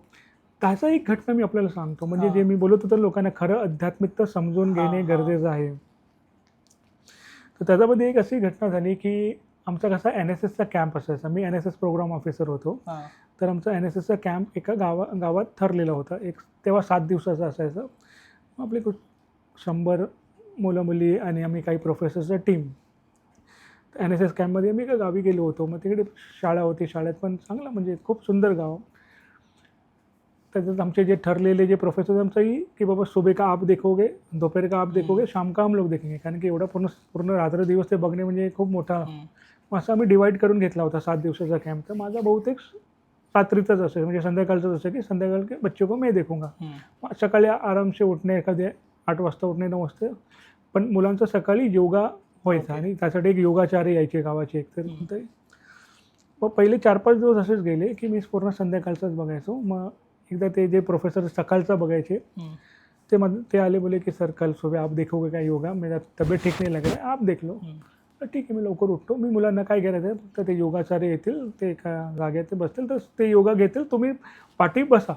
त्याचा एक घटना मी आपल्याला सांगतो. म्हणजे जे मी बोलत होतो लोकांना खरं आध्यात्मिकता समजून घेणे गरजेचं आहे. तर त्याच्यामध्ये एक अशी घटना झाली की आमचा कसा NSSचा कॅम्प असायचा. मी NSS प्रोग्राम ऑफिसर होतो. तर आमचा NSSचा कॅम्प एका गावात ठरलेला होता. तेव्हा 7 दिवसाचा असायचा. आपले 100 मुलं मुली आणि आम्ही काही प्रोफेसरचा टीम. NSS कॅम्पमध्ये आम्ही एका गावी गेलो होतो. मग तिकडे शाळा होती. शाळेत पण चांगलं म्हणजे खूप सुंदर गाव. त्याच्यात आमचे जे ठरलेले जे प्रोफेसर आमचाही की बाबा सुबह का आप देखोगे, दोपहर का आप देखोगे, शाम का हम लोग देखेंगे. कारण की एवढा पूर्ण रात्र दिवस ते बघणे म्हणजे खूप मोठा. मग असं आम्ही डिवाईड करून घेतला होता 7 दिवसाचा कॅम्प. तर माझा बहुतेक रात्रीचाच असेल म्हणजे संध्याकाळचाच असेल की संध्याकाळ के बच्चों को मैं देखूंगा. सकाळी आरामसे उठणे, एखादे 8 वाजता उठणे, 9 वाजता. पण मुलांचा सकाळी योगा व्हायचा आणि त्यासाठी एक योगाचार्य यायचे गावाचे एक तर कोणतरी. मग पहिले 4-5 दिवस असेच गेले की मी पूर्ण संध्याकाळचाच बघायचो. मग एकदा ते जे प्रोफेसर सकाळचा बघायचे ते आले बोले की सर कल सुबह आप देखोगे क्या योगा, मेरा तब्येत ठीक नाही लग रहा, आप देख लो. ठीक आहे, मी लवकर उठतो. मी मुलांना काय करायचं आहे फक्त ते योगाचार्य येतील, ते एका जागेत ते बसतील तर ते योगा घेतील, तुम्ही पाठी बसा,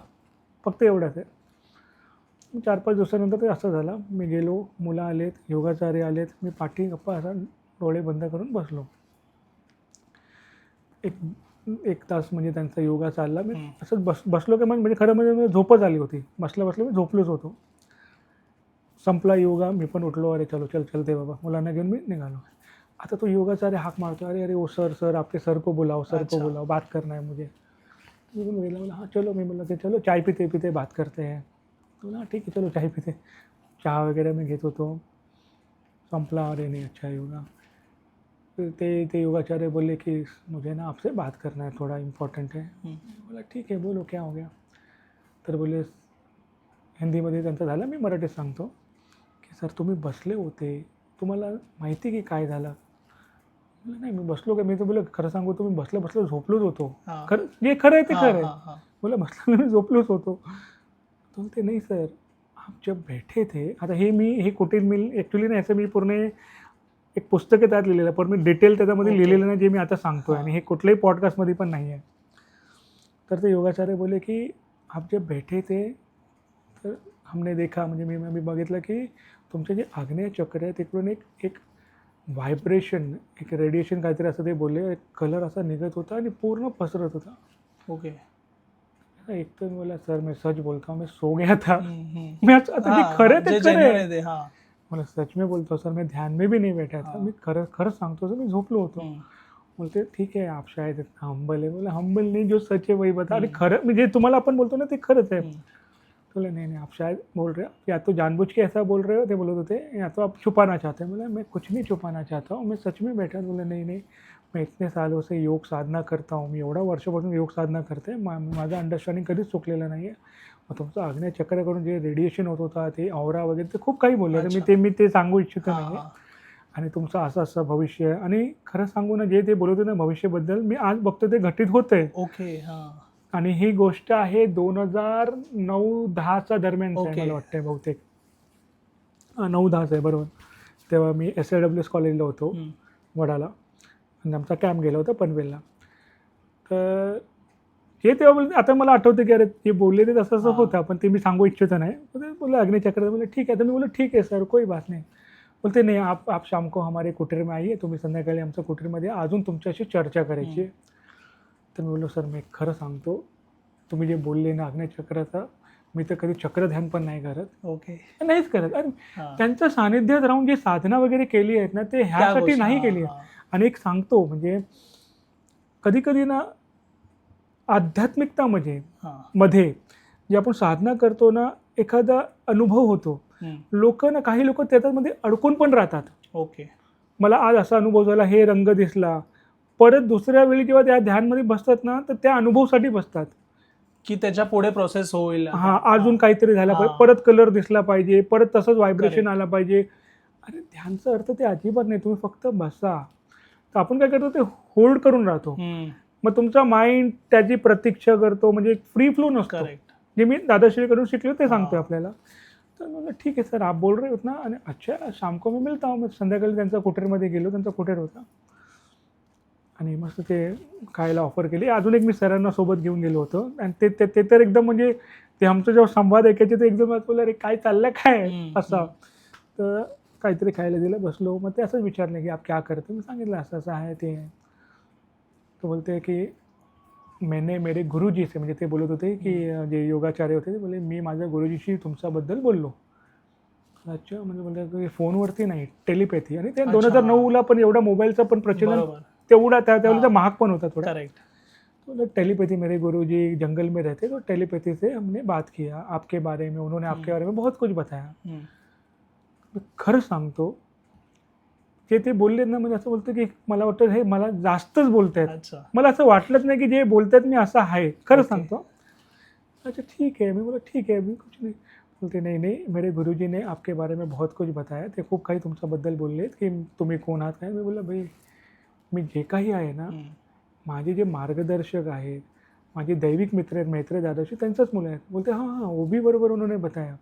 फक्त एवढंच आहे. 4-5 दिवसानंतर ते असं झालं. मी गेलो, मुलं आलेत, योगाचार्य आलेत, मी पाठी गप्पा असा डोळे बंद करून बसलो. एक तास म्हणजे त्यांचा योगा चालला. मी असंच बसलो की म्हणजे खरं म्हणजे झोपच आली होती. बसलो मी झोपलोच होतो. संपला योगा, मी पण उठलो. अरे चलो चलते बाबा, मुलांना घेऊन मी निघालो. आता तो योगाचार्य हाक मारतो, अरे ओ सर आपके सर को बुलाओ, बात करना है मुझे. मी बोला हाँ चलो. मी बोला चलो चाय पीते बात करते हैं. बोला ठीक है चलो चाय पीते. चहा वगैरे मी घेत होतो. संपला. अरे नहीं अच्छा योगा. ते योगाचार्य बोले कि मुझे ना आपसे बात करना है, थोड़ा इम्पॉर्टंट है. बोला ठीक है बोलो क्या हो गया. तर बोले हिंदीमध्ये त्यांचं झालं, मी मराठीत सांगतो की सर तुम्ही बसले होते, तुम्हाला माहिती की काय झालं. नाही मी बसलो का, मी तर बोला खरं सांगू तुम्ही बसलं झोपलोच होतो. खरं जे खरं आहे ते खरं आहे. बोला बसलं मी झोपलोच होतो. तो बोलते नाही सर आप जब बैठे थे. आता हे कुटीर मिल ॲक्च्युली नाही, असं मी पूर्ण एक पुस्तक आहे त्यात लिहिलेलं, पण मी डिटेल त्याच्यामध्ये लिहिलेलं नाही जे मी आता सांगतोय. आणि हे कुठल्याही पॉडकास्टमध्ये पण नाही आहे. तर ते योगाचार्य बोले की आप जब बैठे थे तर हमने देखा, म्हणजे मी बघितलं की तुमचे जे आग्नेय चक्र आहे तिकडून एक व्हायब्रेशन, एक रेडिएशन काहीतरी असं ते बोलले, एक कलर असा निघत होता आणि पूर्ण पसरत होता. ओके. एक तर बोला सर मैं सच बोलता हूँ, मैं सो गया था. मैं आता जे खरं ते खरं आहे. मला सच में बोलता हूँ सर, मैं ध्यान में भी नहीं बैठा था. मी खरं सांगतो सर, मी झोपलो होतो. बोलते ठीक है आप शायद हंबल है. बोला हंबल नहीं, जो सच है वही बता. अरे खरं म्हणजे तुम्हाला आपण बोलतो ना ते खरंच आहे. बोले नहीं आप शायद बोल रहे हो, या तो जानबूझ के ऐसा बोल रहे हो, ते बोलत होते, या तो आप छुपाना चाहते हैं. बोला मैं कुछ नहीं छुपाना चाहता हूँ, मैं सच में बैठा. बोले नहीं मैं इतने सालों से योग साधना करता हूँ, मी एवढ्या वर्षापासून योग साधना करते, माझं अंडरस्टँडिंग कधीच चुकलेलं नाही आहे. मग तुमचं आग्नेय चक्राकडून जे रेडिएशन होत होता ते ऑरा वगैरे ते खूप काही बोलले. तर मी ते सांगू इच्छित नाही. आणि तुमचं असं असं भविष्य आहे. आणि खरं सांगू ना, जे ते बोलत होते ना भविष्याबद्दल, मी आज बघतो ते घटित होत आहे. ओके. आणि ही गोष्ट आहे 2009-10च्या दरम्यानचं आहे मला वाटतं बहुतेक. 9-10 आहे बरोबर. तेव्हा मी SIWS कॉलेजला होतो. वडाला आणि आमचा कॅम्प गेला होता पनवेलला. तर हे तेव्हा बोलले, आता मला आठवतं की अरे ते बोलले ते तसं असं होतं, पण ते मी सांगू इच्छितो नाही. तर बोलले अग्निचक्र, बोलले ठीक आहे. तर मी बोललो ठीक आहे सर, कोई बात नाही. बोलते नाही, आप शाम को हमारे कुटीर में आइए, तुम्ही संध्याकाळी आमच्या कुटीरमध्ये अजून तुमच्याशी चर्चा करायची आहे. तर मी बोललो सर मी खरं सांगतो, तुम्ही जे बोलले ना अग्निचक्राचा, मी तर कधी चक्रध्यान पण नाही करत, ओके. नाहीच करत. आणि त्यांच्या सानिध्यात राहून जी साधना वगैरे केली आहेत ना, ते ह्यासाठी नाही केली आहे. आणि एक सांगतो म्हणजे कधी कधी ना आध्यात्मिकता मध्ये जे आपण साधना करतो ना, एखादा अनुभव होतो. लोक ना, काही लोक त्याच्यामध्ये अडकून पण राहतात. ओके. मला आज असा अनुभव झाला, हे रंग दिसला. परत दुसऱ्या वेळी जेव्हा त्या ध्यानमध्ये बसतात ना, तर त्या अनुभवासाठी बसतात की त्याच्या पुढे प्रोसेस होईल. अजून काहीतरी झाला पाहिजे, परत कलर दिसला पाहिजे, परत तसंच व्हायब्रेशन आला पाहिजे. अरे ध्यानचा अर्थ ते अजिबात नाही. तुम्ही फक्त बसा. तर आपण काय करतो, ते होल्ड करून राहतो. मग तुमचा माइंड त्याची प्रतीक्षा करतो, म्हणजे फ्री फ्लो नसतो. जे मी दादाश्रीकडून शिकलो ते सांगतोय आपल्याला. तर म्हणलं ठीक आहे सर, आप बोल रहे होत ना. आणि अच्छा शाम को मी मिळता हूं. मग संध्याकाळी त्यांच्या कुटीरमध्ये गेलो, त्यांचा कुटीर होता आणि मस्त ते खायला ऑफर केली. अजून एक मी सरांना सोबत घेऊन गेलो होतो आणि ते तर एकदम म्हणजे ते आमचा जेव्हा संवाद ऐकायचे ते एकदम बोलले अरे काय चाललं काय असं. तर काहीतरी खायला दिलं, बसलो. मग ते असंच विचारलं की आप क्या करते. मी सांगितलं असं असं आहे ते. तो बोलते की मैंने मेरे गुरुजी से, म्हणजे ते बोलत होते की जे योगाचार्य होते ते बोलले मी माझ्या गुरुजीशी तुमच्याबद्दल बोललो. अच्छा, म्हणजे बोलले फोनवरती नाही, टेलिपॅथी. आणि ते 2009ला पण एवढा मोबाईलचा पण प्रचलन तेवढा त्यावेळेला महाग पण होता थोड़ा. तो टेलीपैथी, मेरे गुरुजी जंगल में रहते, तो टेलीपैथी से हमने बात किया आपके बारे में, उन्होंने आपके बारे में बहुत कुछ बताया. खरं सांगतो ते बोलले ना, म्हणजे असं बोलतं की मला वाटतं हे मला जास्तच बोलतायत. मला असं वाटलंच नाही की जे बोलतायत मी असं आहे. खरं सांगतो. अच्छा ठीक है. मी बोला ठीक है, मी कुछ नाही. बोलते नहीं नहीं, मेरे गुरुजी ने आपके बारे में बहुत कुछ बताया. ते खूप काही तुमच्याबद्दल बोललेत की तुम्ही कोण आहात काय. मी बोला भाई, मी जे काही आहे ना, माझे जे मार्गदर्शक आहेत, माझे दैविक मित्र आहेत, मैत्रेय दादाशी, त्यांचंच मुलं आहेत. बोलते हाँ हाँ, वो भी बरोबर उन्होंने बताया.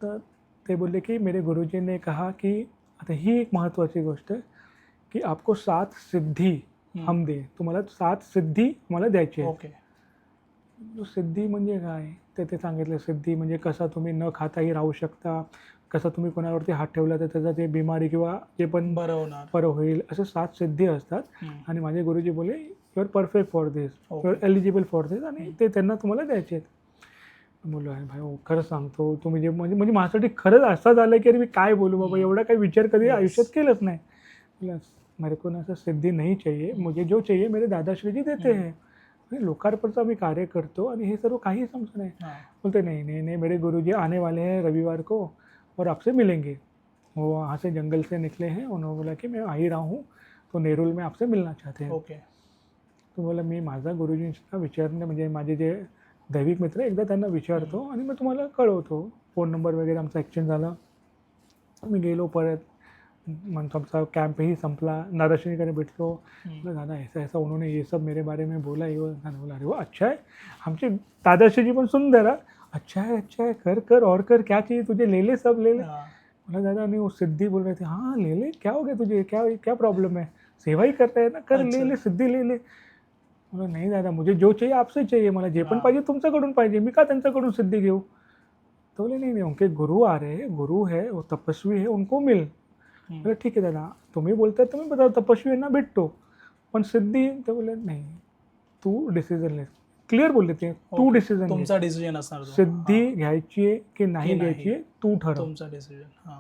तर ते बोलले की मेरे गुरुजी ने कहा की आता ही एक महत्त्वाची गोष्ट आहे की आपको 7 सिद्धी हम दे. तुम्हाला 7 सिद्धी मला द्यायची आहे. सिद्धी म्हणजे काय तर ते सांगितलं. सिद्धी म्हणजे कसा तुम्ही न खाताही राहू शकता, कसा तुम्ही कोणावरती हात ठेवला तर त्याचा ते बिमारी किंवा जे पण बरं होईल, असे 7 सिद्धी असतात. आणि माझे गुरुजी बोलले you are perfect for this, you are eligible for this, आणि ते त्यांना तुम्हाला द्यायचे आहेत. बोललो आहे भाई, खरं सांगतो तुम्ही जे म्हणजे माझ्यासाठी खरंच असं झालं की अरे मी काय बोलू बाबा, एवढा काही विचार कधी आयुष्यात केलंच नाही. मेरे को ऐसा सिद्धी नहीं चाहिए, मुझे जो चाहिए मेरे दादाश्री जी देते हैं. लोकार्पणचं मी कार्य करतो आणि हे सर्व काही समजत नाही. बोलते नहीं नहीं नहीं, मेरे गुरुजी आने वाले हैं रविवार को और आपसे मिलेंगे. वो वहाँ से जंगल से निकले हैं. उन्होंने बोला कि मैं आ ही रहा हूँ, तो नेरुल में आपसे मिलना चाहते हैं. तो बोला मी माझा गुरुजींना विचारणे, म्हणजे माझे जे दैविक मित्र एकदा त्यांना विचारतो आणि मग तुम्हाला कळवतो. फोन नंबर वगैरे आमचा एक्सचेंज झाला. मी गेलो परत. मग आमचा कॅम्पही संपला. दादाश्रीकडे भेटलो. दादा ऐसा ऐसा उन्होंने ये सब मेरे बारे में बोला. ये बोला अरे वो अच्छा है. आमचे दादाश्री पण सुंदर. अच्छा है, कर कर और कर, क्या चाहिए तुझे, ले ले सब ले ले. बोला दादा नहीं, वो सिद्धि बोल रहे थे. हाँ ले ले, क्या हो गया तुझे, क्या प्रॉब्लम है, सेवा ही करता है ना, कर. ले ले सिद्धि ले ले. बोला नहीं दादा, मुझे जो चाहिए आपसे चाहिए, मला जे पण पाहिजे तुमच्याकडून पाहिजे, मी का त्यांच्याकडून सिद्धि घेऊ. तो बोले नहीं नहीं, उनके गुरु आ रहे हैं, गुरु है, वो तपस्वी है, उनको मिल. बोले ठीक है दादा, तुम्ही बोलताय तुम्ही बताओ, तपस्वी ना भेटतो, पण सिद्धी. तर बोले नाही, तू डिसिजन ले. क्लिअर बोलले ते, तू डिसिजन, तुमचा डिसिजन असणार. सिद्धी घ्यायची की नाही घ्यायची तू ठरव, तुमचा डिसिजन.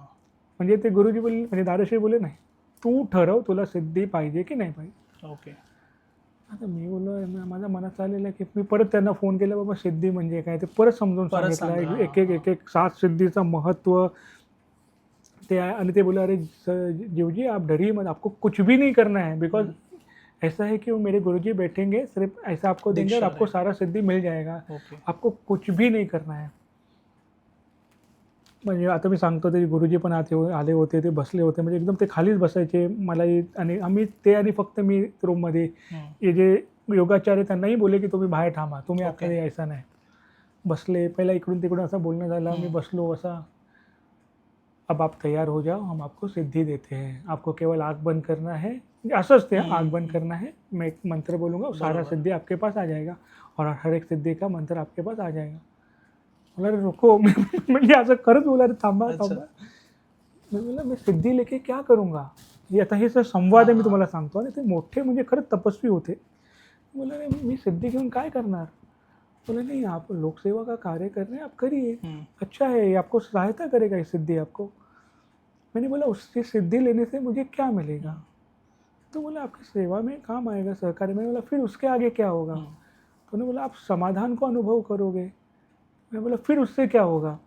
म्हणजे ते गुरुजी बोलले, म्हणजे दादाश्री बोलले नाही, तू ठरव तुला सिद्धी पाहिजे की नाही पाहिजे. ओके. आता मी बोललो, माझ्या मनात चाललेलं आहे की मी परत त्यांना फोन केला, बाबा सिद्धी म्हणजे काय ते परत समजून सांगितलं. एक 7 सिद्धीचं महत्त्व ते आहे. आणि ते बोले अरे जीवजी आप डरिए मत, आपको कुछ भी नहीं करना है, बिकॉज ऐसा है कि वो मेरे गुरुजी बैठेंगे, सिर्फ ऐसा आपको देंगे और आपको सारा सिद्धि मिल जाएगा. आपको कुछ भी नहीं करना है. म्हणजे आता मी सांगतो, ते गुरुजी पण आले होते, ते बसले होते, म्हणजे एकदम ते खालीच बसायचे मलाही. आणि आम्ही ते आणि फक्त मी रूममध्ये. हे जे योगाचार्य त्यांनाही बोलले की तुम्ही बाहेर थांबा, तुम्ही आता यायचा नाही. बसले. पहिला इकडून तिकडून असं बोलणं झालं. मी बसलो असा. अब आप तैयार हो जाओ, हम आपको सिद्धि देते हैं, आपको केवल आँख बंद करना है, म्हणजे असंच ते आँख बंद करना है, मैं एक मंत्र बोलूँगा, सारा बरोबर. सिद्धि आपके पास आ जाएगा और हर एक सिद्धि का मंत्र आपके पास आ जाएगा. मला अरे रुको म्हणजे असं खरंच बोला रे थांबा अच्छा. थांबा. मी बोलला मी सिद्धी लेके क्या करूँगा. हे आता हे सर संवाद आहे मी तुम्हाला सांगतो आणि ते मोठे म्हणजे खरंच तपस्वी होते. बोला रे मी सिद्धि घेऊन काय करणार. बोला नहीं आप लोक सेवा का कार्य कर रहे हैं, आप करिए, अच्छा है, ये आपको सहायता करेगा ये सिद्धि आपको. मैंने बोला उससे सिद्धि लेने से मुझे क्या मिलेगा. तो बोला आपकी सेवा में काम आएगा सहकार्य. मैंने बोला फिर उसके आगे क्या होगा. तो उन्होंने बोला आप समाधान को अनुभव करोगे. मैं बोला फिर उससे क्या होगा.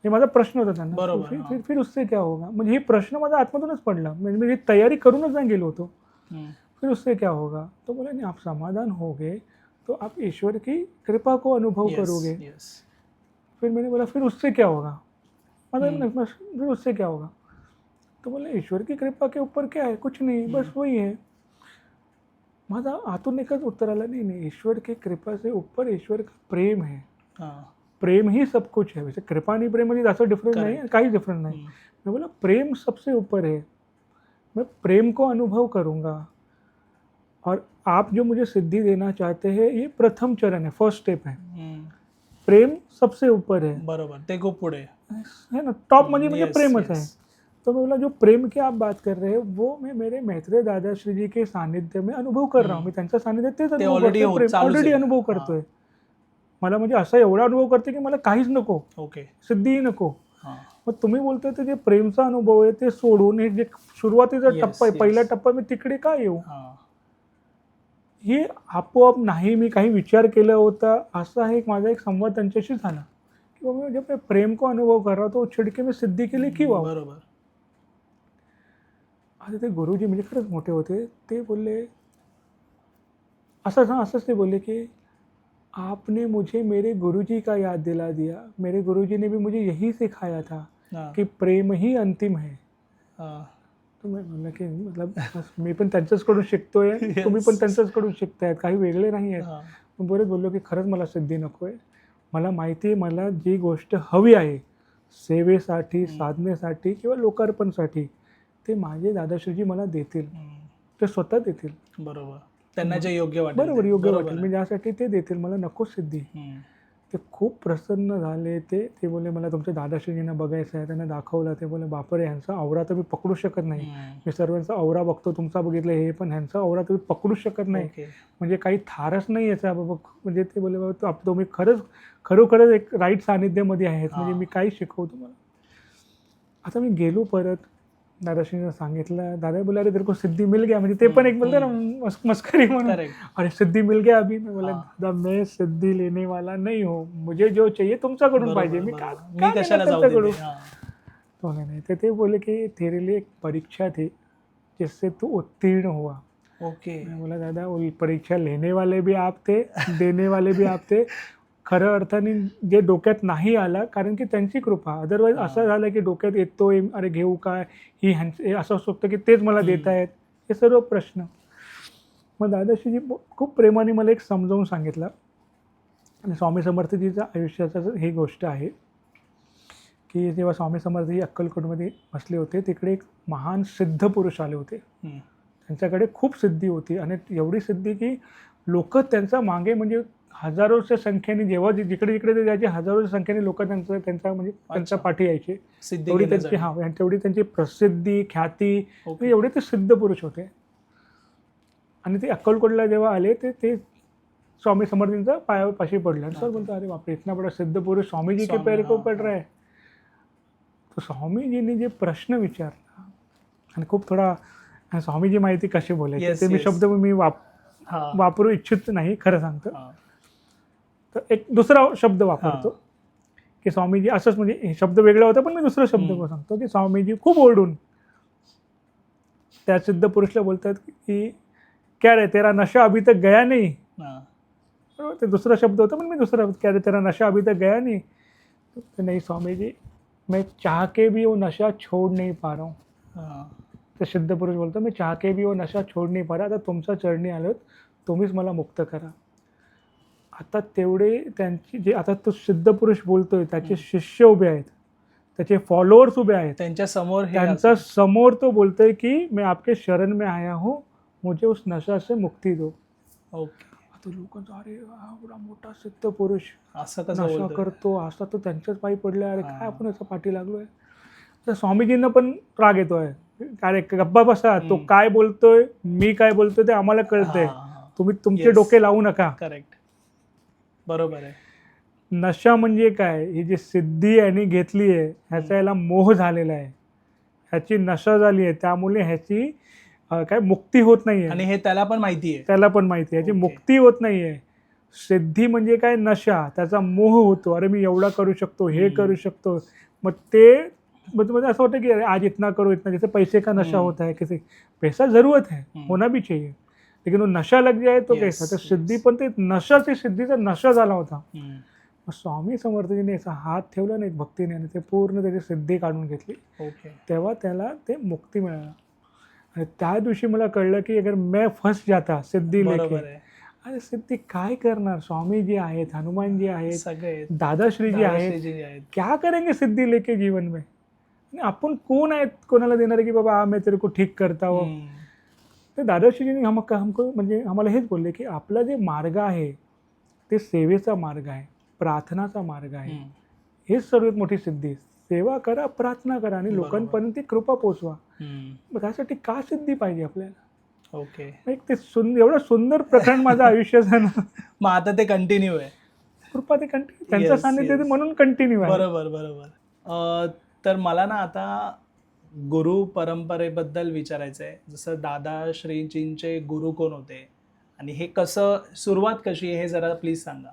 हे माझा प्रश्न होता त्यांना. बरोबर, फिर हां. फिर फिर उससे क्या होगा. म्हणजे हे प्रश्न माझा आतमधूनच पडला. म्हणजे मी तयारी करूनच नाही गेलो होतो. फिर उससे क्या होगा. तो बोला नहीं आप समाधान होगे तो आप ईश्वर की कृपा को अनुभव करोगे. फिर मैंने बोला फिर उससे क्या होगा. फिर उससे क्या होगा. तो बोले ईश्वर की कृपा के ऊपर क्या है, कुछ नहीं, बस वही है. माझा आतून एकच उत्तर आला, नहीं नहीं ईश्वर की कृपा से ऊपर ईश्वर का प्रेम है. प्रेम ही सब कुछ है. वैसे कृपा आणि प्रेम मध्ये जास्त डिफरन्स नाही है, काही डिफरन्स नाही. मैं बोला प्रेम सबसे ऊपर है, मैं प्रेम को अनुभव करूँगा और आप जो मुझे सिद्धि देना चाहते हैं ये प्रथम चरण है, फर्स्ट स्टेप है. प्रेम सबसे ऊपर है. बरोबर, ते खूप पुढे है ना, टॉप म्हणजे प्रेमच आहे. तो मैं बोला जो प्रेम की आप बात कर रहे हो वो मैं मेरे मैत्रेय दादाश्री जी के सानिध्य में अनुभव कर रहा हूँ. मी त्यांच्या सानिध्यात तेच अनुभव करतोय, ऑलरेडी अनुभव करतोय. मला म्हणजे असा एवढा अनुभव करते की मला काहीच नको, ओके, सिद्धीही नको. मग तुम्ही बोलतोय ते जे प्रेमचा अनुभव आहे ते सोडून हे जे सुरुवातीचा टप्पा आहे, पहिला टप्पा, मी तिकडे का येऊ. हे आपोआप नाही, मी काही विचार केला होता. असा एक माझा एक संवाद त्यांच्याशी झाला की बाबा जब मैं प्रेम को अनुभव कर रहा तो छिड़के मैं सिद्धि के लिए क्यों आऊं. बरोबर. आता ते गुरुजी म्हणजे खरंच मोठे होते. ते बोलले असंच ते बोलले की आपने मुझे मेरे गुरुजी का याद दिला दिया. मेरे गुरुजी ने भी मुझे यही सिखाया था की प्रेम ही अंतिम है. तो मैं म्हणलं की मतलब मी पण त्यांच्याचकडून शिकतोय, तुम्ही पण त्यांच्याचकडून शिकतायत, काही वेगळे नाही आहेत. मी बरेच बोललो की खरंच मला सिद्धी नको आहे. मला माहिती आहे मला जी गोष्ट हवी आहे सेवेसाठी, साधनेसाठी किंवा लोकार्पणसाठी ते माझे दादाश्रीजी मला देतील, ते स्वतः देतील. बरोबर, त्यांना जे योग्य वाटेल. बरोबर, योग्य वाटेल, मी ज्यासाठी ते देतील, मला नको सिद्धी. ते खूप प्रसन्न झाले. ते बोलले मला तुमच्या दादाश्रीजींना बघायचं आहे. त्यांना दाखवलं. ते बोलले बापरे ह्यांचा औरा तर मी पकडू शकत नाही. मी सर्वांचा औरा बघतो, तुमचा बघितलं हे, पण ह्यांचा औरा तुम्ही पकडू शकत नाही. म्हणजे काही थारच नाही याचा बाबा. म्हणजे ते बोलले बाबा तुम्ही खरोखरच एक राईट सानिध्यामध्ये आहेत. म्हणजे मी काही शिकवू तुम्हाला. आता मी गेलो परत, दादाश्रींना सांगितलं. दादा बोला अरे तेरे को सिद्धि मिल गया. म्हणजे ते पण एक बोलते ना मस्करी म्हणून, अरे सिद्धि मिल गया अभी. मैं बोला दादा मैं सिद्धि लेने वाला नहीं हूँ, मुझे जो चाहिए तुमच्याकडून पाहिजे. मी कशाला जाऊ. तो नहीं ते बोले कि तेरे लिए एक परीक्षा थी जिससे तू उत्तीर्ण हुआ. ओके. मैं बोला दादा वो परीक्षा लेने वाले भी आप थे, देने वाले भी आप थे. खरं अर्थाने जे डोक्यात नाही आला, कारण की त्यांची कृपा. अदरवाईज असं झालं की डोक्यात येतोय, अरे घेऊ काय, ही असं असू शकतं की तेच मला देत आहेत, हे सर्व प्रश्न. मग दादाश्रीजी खूप प्रेमाने मला एक समजावून सांगितलं. आणि स्वामी समर्थजीचा आयुष्याचा ही गोष्ट आहे की जेव्हा स्वामी समर्थजी अक्कलकोटमध्ये बसले होते, तिकडे एक महान सिद्ध पुरुष आले होते. त्यांच्याकडे खूप सिद्धी होती आणि एवढी सिद्धी की लोक त्यांच्या मागे म्हणजे हजारोच्या संख्येने, जेव्हा जिकडे जिकडे ते जायचे हजारोच्या संख्येने लोक त्यांच्या पाठी यायचे. तेवढी त्यांची प्रसिद्धी, ख्याती, एवढे ते सिद्ध पुरुष होते. आणि ते अक्कलकोटला जेव्हा आले ते स्वामी समर्थांच्या पायापाशी पडले. सर बोलतो अरे बापरे इतना बड़ा सिद्ध पुरुष स्वामीजी के पैर को पड रहा है. तो स्वामीजींनी जे प्रश्न विचारला आणि खूप थोडा स्वामीजी माहिती कशी बोलायचे ते मी शब्द मी वापरू इच्छित नाही, खरं सांगतो. तर एक दुसरा शब्द वापरतो की स्वामीजी असंच, म्हणजे हे शब्द वेगळा होता पण मी दुसरा शब्द सांगतो की स्वामीजी खूप ओरडून त्या सिद्ध पुरुषला बोलतात की क्या रे तेरा नशा अभी तक गया नहीं. ते दुसरा शब्द होता पण मी दुसरा, क्या रे तेरा नशा अभी तक गया नहीं. तो नहीं स्वामीजी मैं चाह के भी वो नशा छोड़ नहीं पा रहा हूँ. ते सिद्ध पुरुष बोलतो मैं चाह के भी वो नशा छोड़ नहीं पा रहा. आता तुमच्या चरणी आलोत, तुम्हीच मला मुक्त करा. आता तेवढे त्यांची जे आता तो सिद्ध पुरुष बोलतोय त्याचे शिष्य उभे आहेत. त्याचे फॉलोअर्स उभे आहेत, त्यांच्या समोर त्यांचा समोर तो बोलतोय की मैं आपके शरण में आया हूँ, मुझे उस नशा से मुक्ती दो. ओके. आता लोकांचा अरे हा एवढा मोठा सिद्ध पुरुष असं कसं नशा बोलतोय? करतो, असा तो त्यांच्याच पायी पडलाय, अरे हा. काय आपण याचा पाठी लागलोय. तर स्वामीजींना पण राग येतोय, अरे गप्पा बसा, तो काय बोलतोय मी काय बोलतोय ते आम्हाला कळतंय, तुम्ही तुमचे डोके लावू नका. करेक्ट, बरोबर आहे. नशा म्हणजे काय, ही जी सिद्धी यांनी घेतली आहे ह्याचा याला मोह झालेला आहे, ह्याची नशा झाली आहे, त्यामुळे ह्याची काय मुक्ती होत नाहीये. आणि हे त्याला पण माहिती आहे, त्याला पण माहिती आहे, ह्याची मुक्ती होत नाहीये. सिद्धी म्हणजे काय, नशा, त्याचा मोह होतो, अरे मी एवढा करू शकतो, हे करू शकतो. मग ते मतलब असं होतं की अरे आज इतना करो इतना, जैसे पैसे का नशा होता है, किसी पैसा जरूरत है, होना भी चाहिए, लेकिन वो नशा लग जाए तो कैसा. तर सिद्धी पण ते नशाची, सिद्धीचा नशा झाला होता. स्वामी समर्थजीने याचा हात ठेवला नाही भक्तीने आणि ते पूर्ण त्याची सिद्धी काढून घेतली. तेव्हा त्याला ते मुक्ती मिळाला. आणि त्या दिवशी मला कळलं की अगर मैं फस जाता सिद्धी लेके, अरे सिद्धी काय करणार, स्वामीजी आहेत, हनुमानजी आहेत, दादाश्रीजी आहेत, क्या करेंगे सिद्धी लेके जीवन में. आपण कोण आहेत कोणाला देणार की बाबा मैं तेरे को ठीक करता हो. तर दादाश्रीजींनी हमको म्हणजे आम्हाला हेच बोलले की आपला जे मार्ग आहे ते सेवेचा मार्ग आहे, प्रार्थनाचा मार्ग आहे. हेच सर्वात मोठी सिद्धी. सेवा करा, प्रार्थना करा आणि लोकांपर्यंत ती कृपा पोचवा. मग त्यासाठी का सिद्धी पाहिजे आपल्याला. ओके. एक ते एवढं सुंदर प्रकरण माझं आयुष्याचं ना. मग आता ते कंटिन्यू आहे, कृपा ते कंटिन्यू, त्यांचं सानिध्य ते म्हणून कंटिन्यू आहे. बरोबर बरोबर. तर मला ना आता गुरु परंपरेबद्दल विचारायचं आहे. जसं दादाश्रीजींचे गुरु कोण होते आणि हे कसं, सुरुवात कशी आहे हे जरा प्लीज सांगा.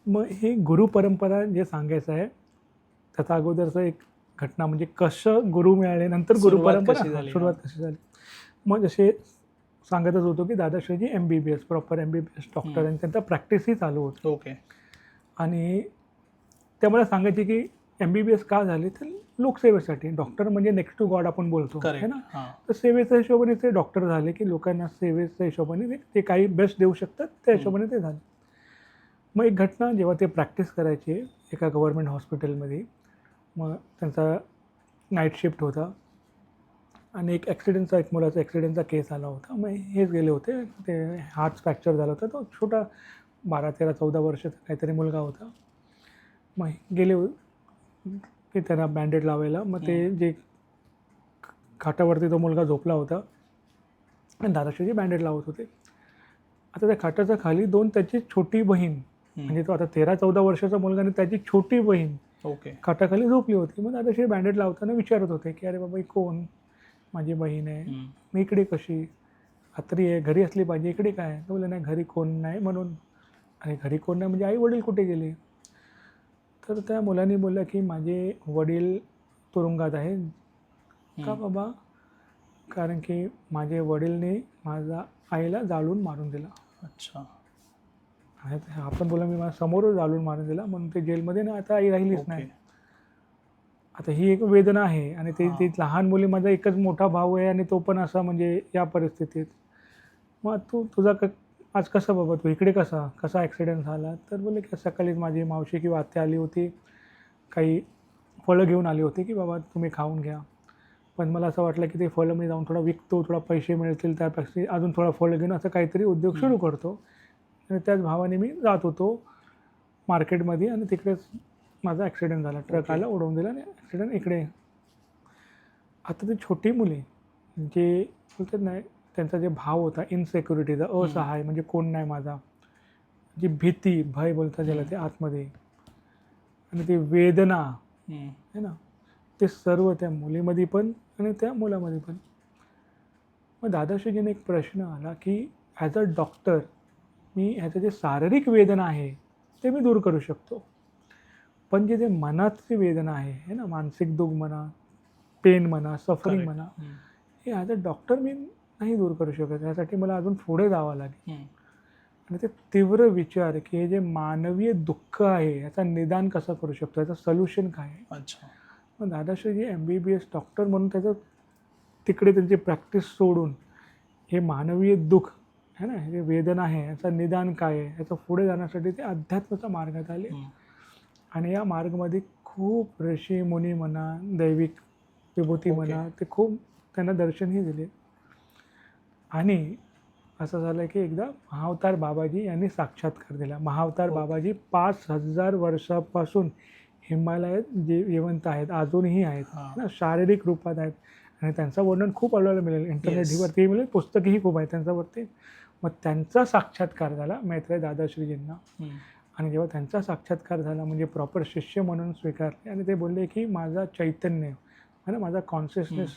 मग ही गुरु परंपरा जे सांगायचं आहे त्याचा अगोदरचं एक घटना म्हणजे कसं गुरु मिळाले, नंतर गुरु परंपरा सुरुवात कशी झाली. मग जसे सांगतच होतो की दादाश्रीजी MBBS प्रॉपर MBBS डॉक्टर आणि त्यांचा प्रॅक्टिसही चालू होतं. ओके. आणि ते मला सांगायचे की MBBS का झाले, तर लोकसेवेसाठी. डॉक्टर म्हणजे नेक्स्ट टू गॉड आपण बोलतो है ना. तर सेवेच्या हिशोबाने ते डॉक्टर झाले की लोकांना सेवेच्या हिशोबाने ते काही बेस्ट देऊ शकतात, त्या हिशोबाने ते झाले. मग एक घटना, जेव्हा ते प्रॅक्टिस करायचे एका गव्हर्मेंट हॉस्पिटलमध्ये, मग त्यांचा नाईट शिफ्ट होता आणि एक ॲक्सिडेंटचा, एक मुलाचा ॲक्सिडेंटचा केस आला होता. मग हेच गेले होते, ते हार्ट फ्रॅक्चर झाला होता, तो छोटा 12-13-14 वर्षाचा काहीतरी मुलगा होता. मग गेले की त्यांना बँडेड लावायला. मग ते जे खाटावरती तो मुलगा झोपला होता आणि दादाश्रीजी बँडेड लावत होते. आता त्या खाटाच्या खाली त्याची छोटी बहीण, म्हणजे तो आता 13-14 वर्षाचा मुलगा आणि त्याची छोटी बहीण खाटाखाली झोपली होती. मग दादाश्री बँडेड लावताना विचारत होते की अरे बाबा ही कोण, माझी बहीण आहे, मी इकडे कशी, रात्री आहे, घरी असली पाहिजे, इकडे काय. तो बोलले नाही घरी कोण नाही म्हणून. आणि घरी कोण नाही म्हणजे आई वडील कुठे गेले. तर त्या मुलांनी बोललं की माझे वडील तुरुंगात आहे. का बाबा, कारण की माझे वडीलने माझ्या आईला जाळून मारून दिला. अच्छा. आपण बोला मी माझ्या समोरच जाळून मारून दिला म्हणून ते जेलमध्ये ना आता आई राहिलीच नाही. आता ही एक वेदना आहे आणि ती लहान मुली, माझा एकच मोठा भाऊ आहे आणि तो पण असा म्हणजे या परिस्थितीत. मग तुझा आज कसं बाबा, तू इकडे कसा ॲक्सिडेंट झाला. तर बोलले की सकाळीच माझी मावशी किंवा आत्या आली होती, काही फळं घेऊन आली होती की बाबा तुम्ही खाऊन घ्या. पण मला असं वाटलं की ते फळं मी जाऊन थोडा विकतो, थोडा पैसे मिळतील, त्यापेक्षा अजून थोडा फळं घेऊन असं काहीतरी उद्योग सुरू करतो. आणि त्याच भावाने मी जात होतो मार्केटमध्ये आणि तिकडेच माझा ॲक्सिडेंट झाला. ट्रक आला, उडवून दिला आणि ॲक्सिडेंट इकडे. आता ती छोटी मुली जे बोलतात नाही, त्यांचा जे भाव होता इनसेक्युरिटीचा, असहाय, म्हणजे कोण नाही माझा, जी भीती, भय बोलतात ज्याला ते आतमध्ये, आणि ती वेदना है ना, ते सर्व त्या मुलीमध्ये पण आणि त्या मुलामध्ये पण. मग दादाश्रीजीने एक प्रश्न आला की ॲज अ डॉक्टर मी ह्याचं जे शारीरिक वेदना आहे ते मी दूर करू शकतो, पण जे मनाची वेदना आहे ना, मानसिक दुःख म्हणा, पेन म्हणा, सफरिंग म्हणा, हे ॲज अ डॉक्टर मी नाही दूर करू शकत. यासाठी मला अजून पुढे जावं लागेल. आणि ते तीव्र विचार की हे जे मानवीय दुःख आहे याचा निदान कसं करू शकतो, याचं सोल्युशन काय आहे. अच्छा. मग दादाश्रीजी MBBS डॉक्टर म्हणून त्याचं तिकडे त्यांची प्रॅक्टिस सोडून हे मानवीय दुःख है ना, हे वेदना आहे याचं निदान काय आहे, याचं पुढे जाण्यासाठी ते अध्यात्माच्या मार्गात आले. आणि या मार्गामध्ये खूप ऋषी मुनी म्हणा, दैविक विभूती ओके. म्हणा, ते खूप त्यांना दर्शनही दिले. आणि असं झालं की एकदा महाअवतार बाबाजी यांनी साक्षात्कार दिला. महाअवतार ओके. बाबाजी 5000 वर्षापासून हिमालयात जिवंत आहेत, अजूनही आहेत हां. ना, शारीरिक रूपात आहेत. आणि त्यांचं वर्णन खूप आपल्याला मिळेल, इंटरनेटवरती मिळेल, पुस्तकही खूप आहे त्यांच्यावरती. मग त्यांचा साक्षात्कार झाला मैत्रेय दादाश्रीजींना. आणि जेव्हा त्यांचा साक्षात्कार झाला म्हणजे प्रॉपर शिष्य म्हणून स्वीकारले आणि ते बोलले की माझा चैतन्य आणि माझा कॉन्शियसनेस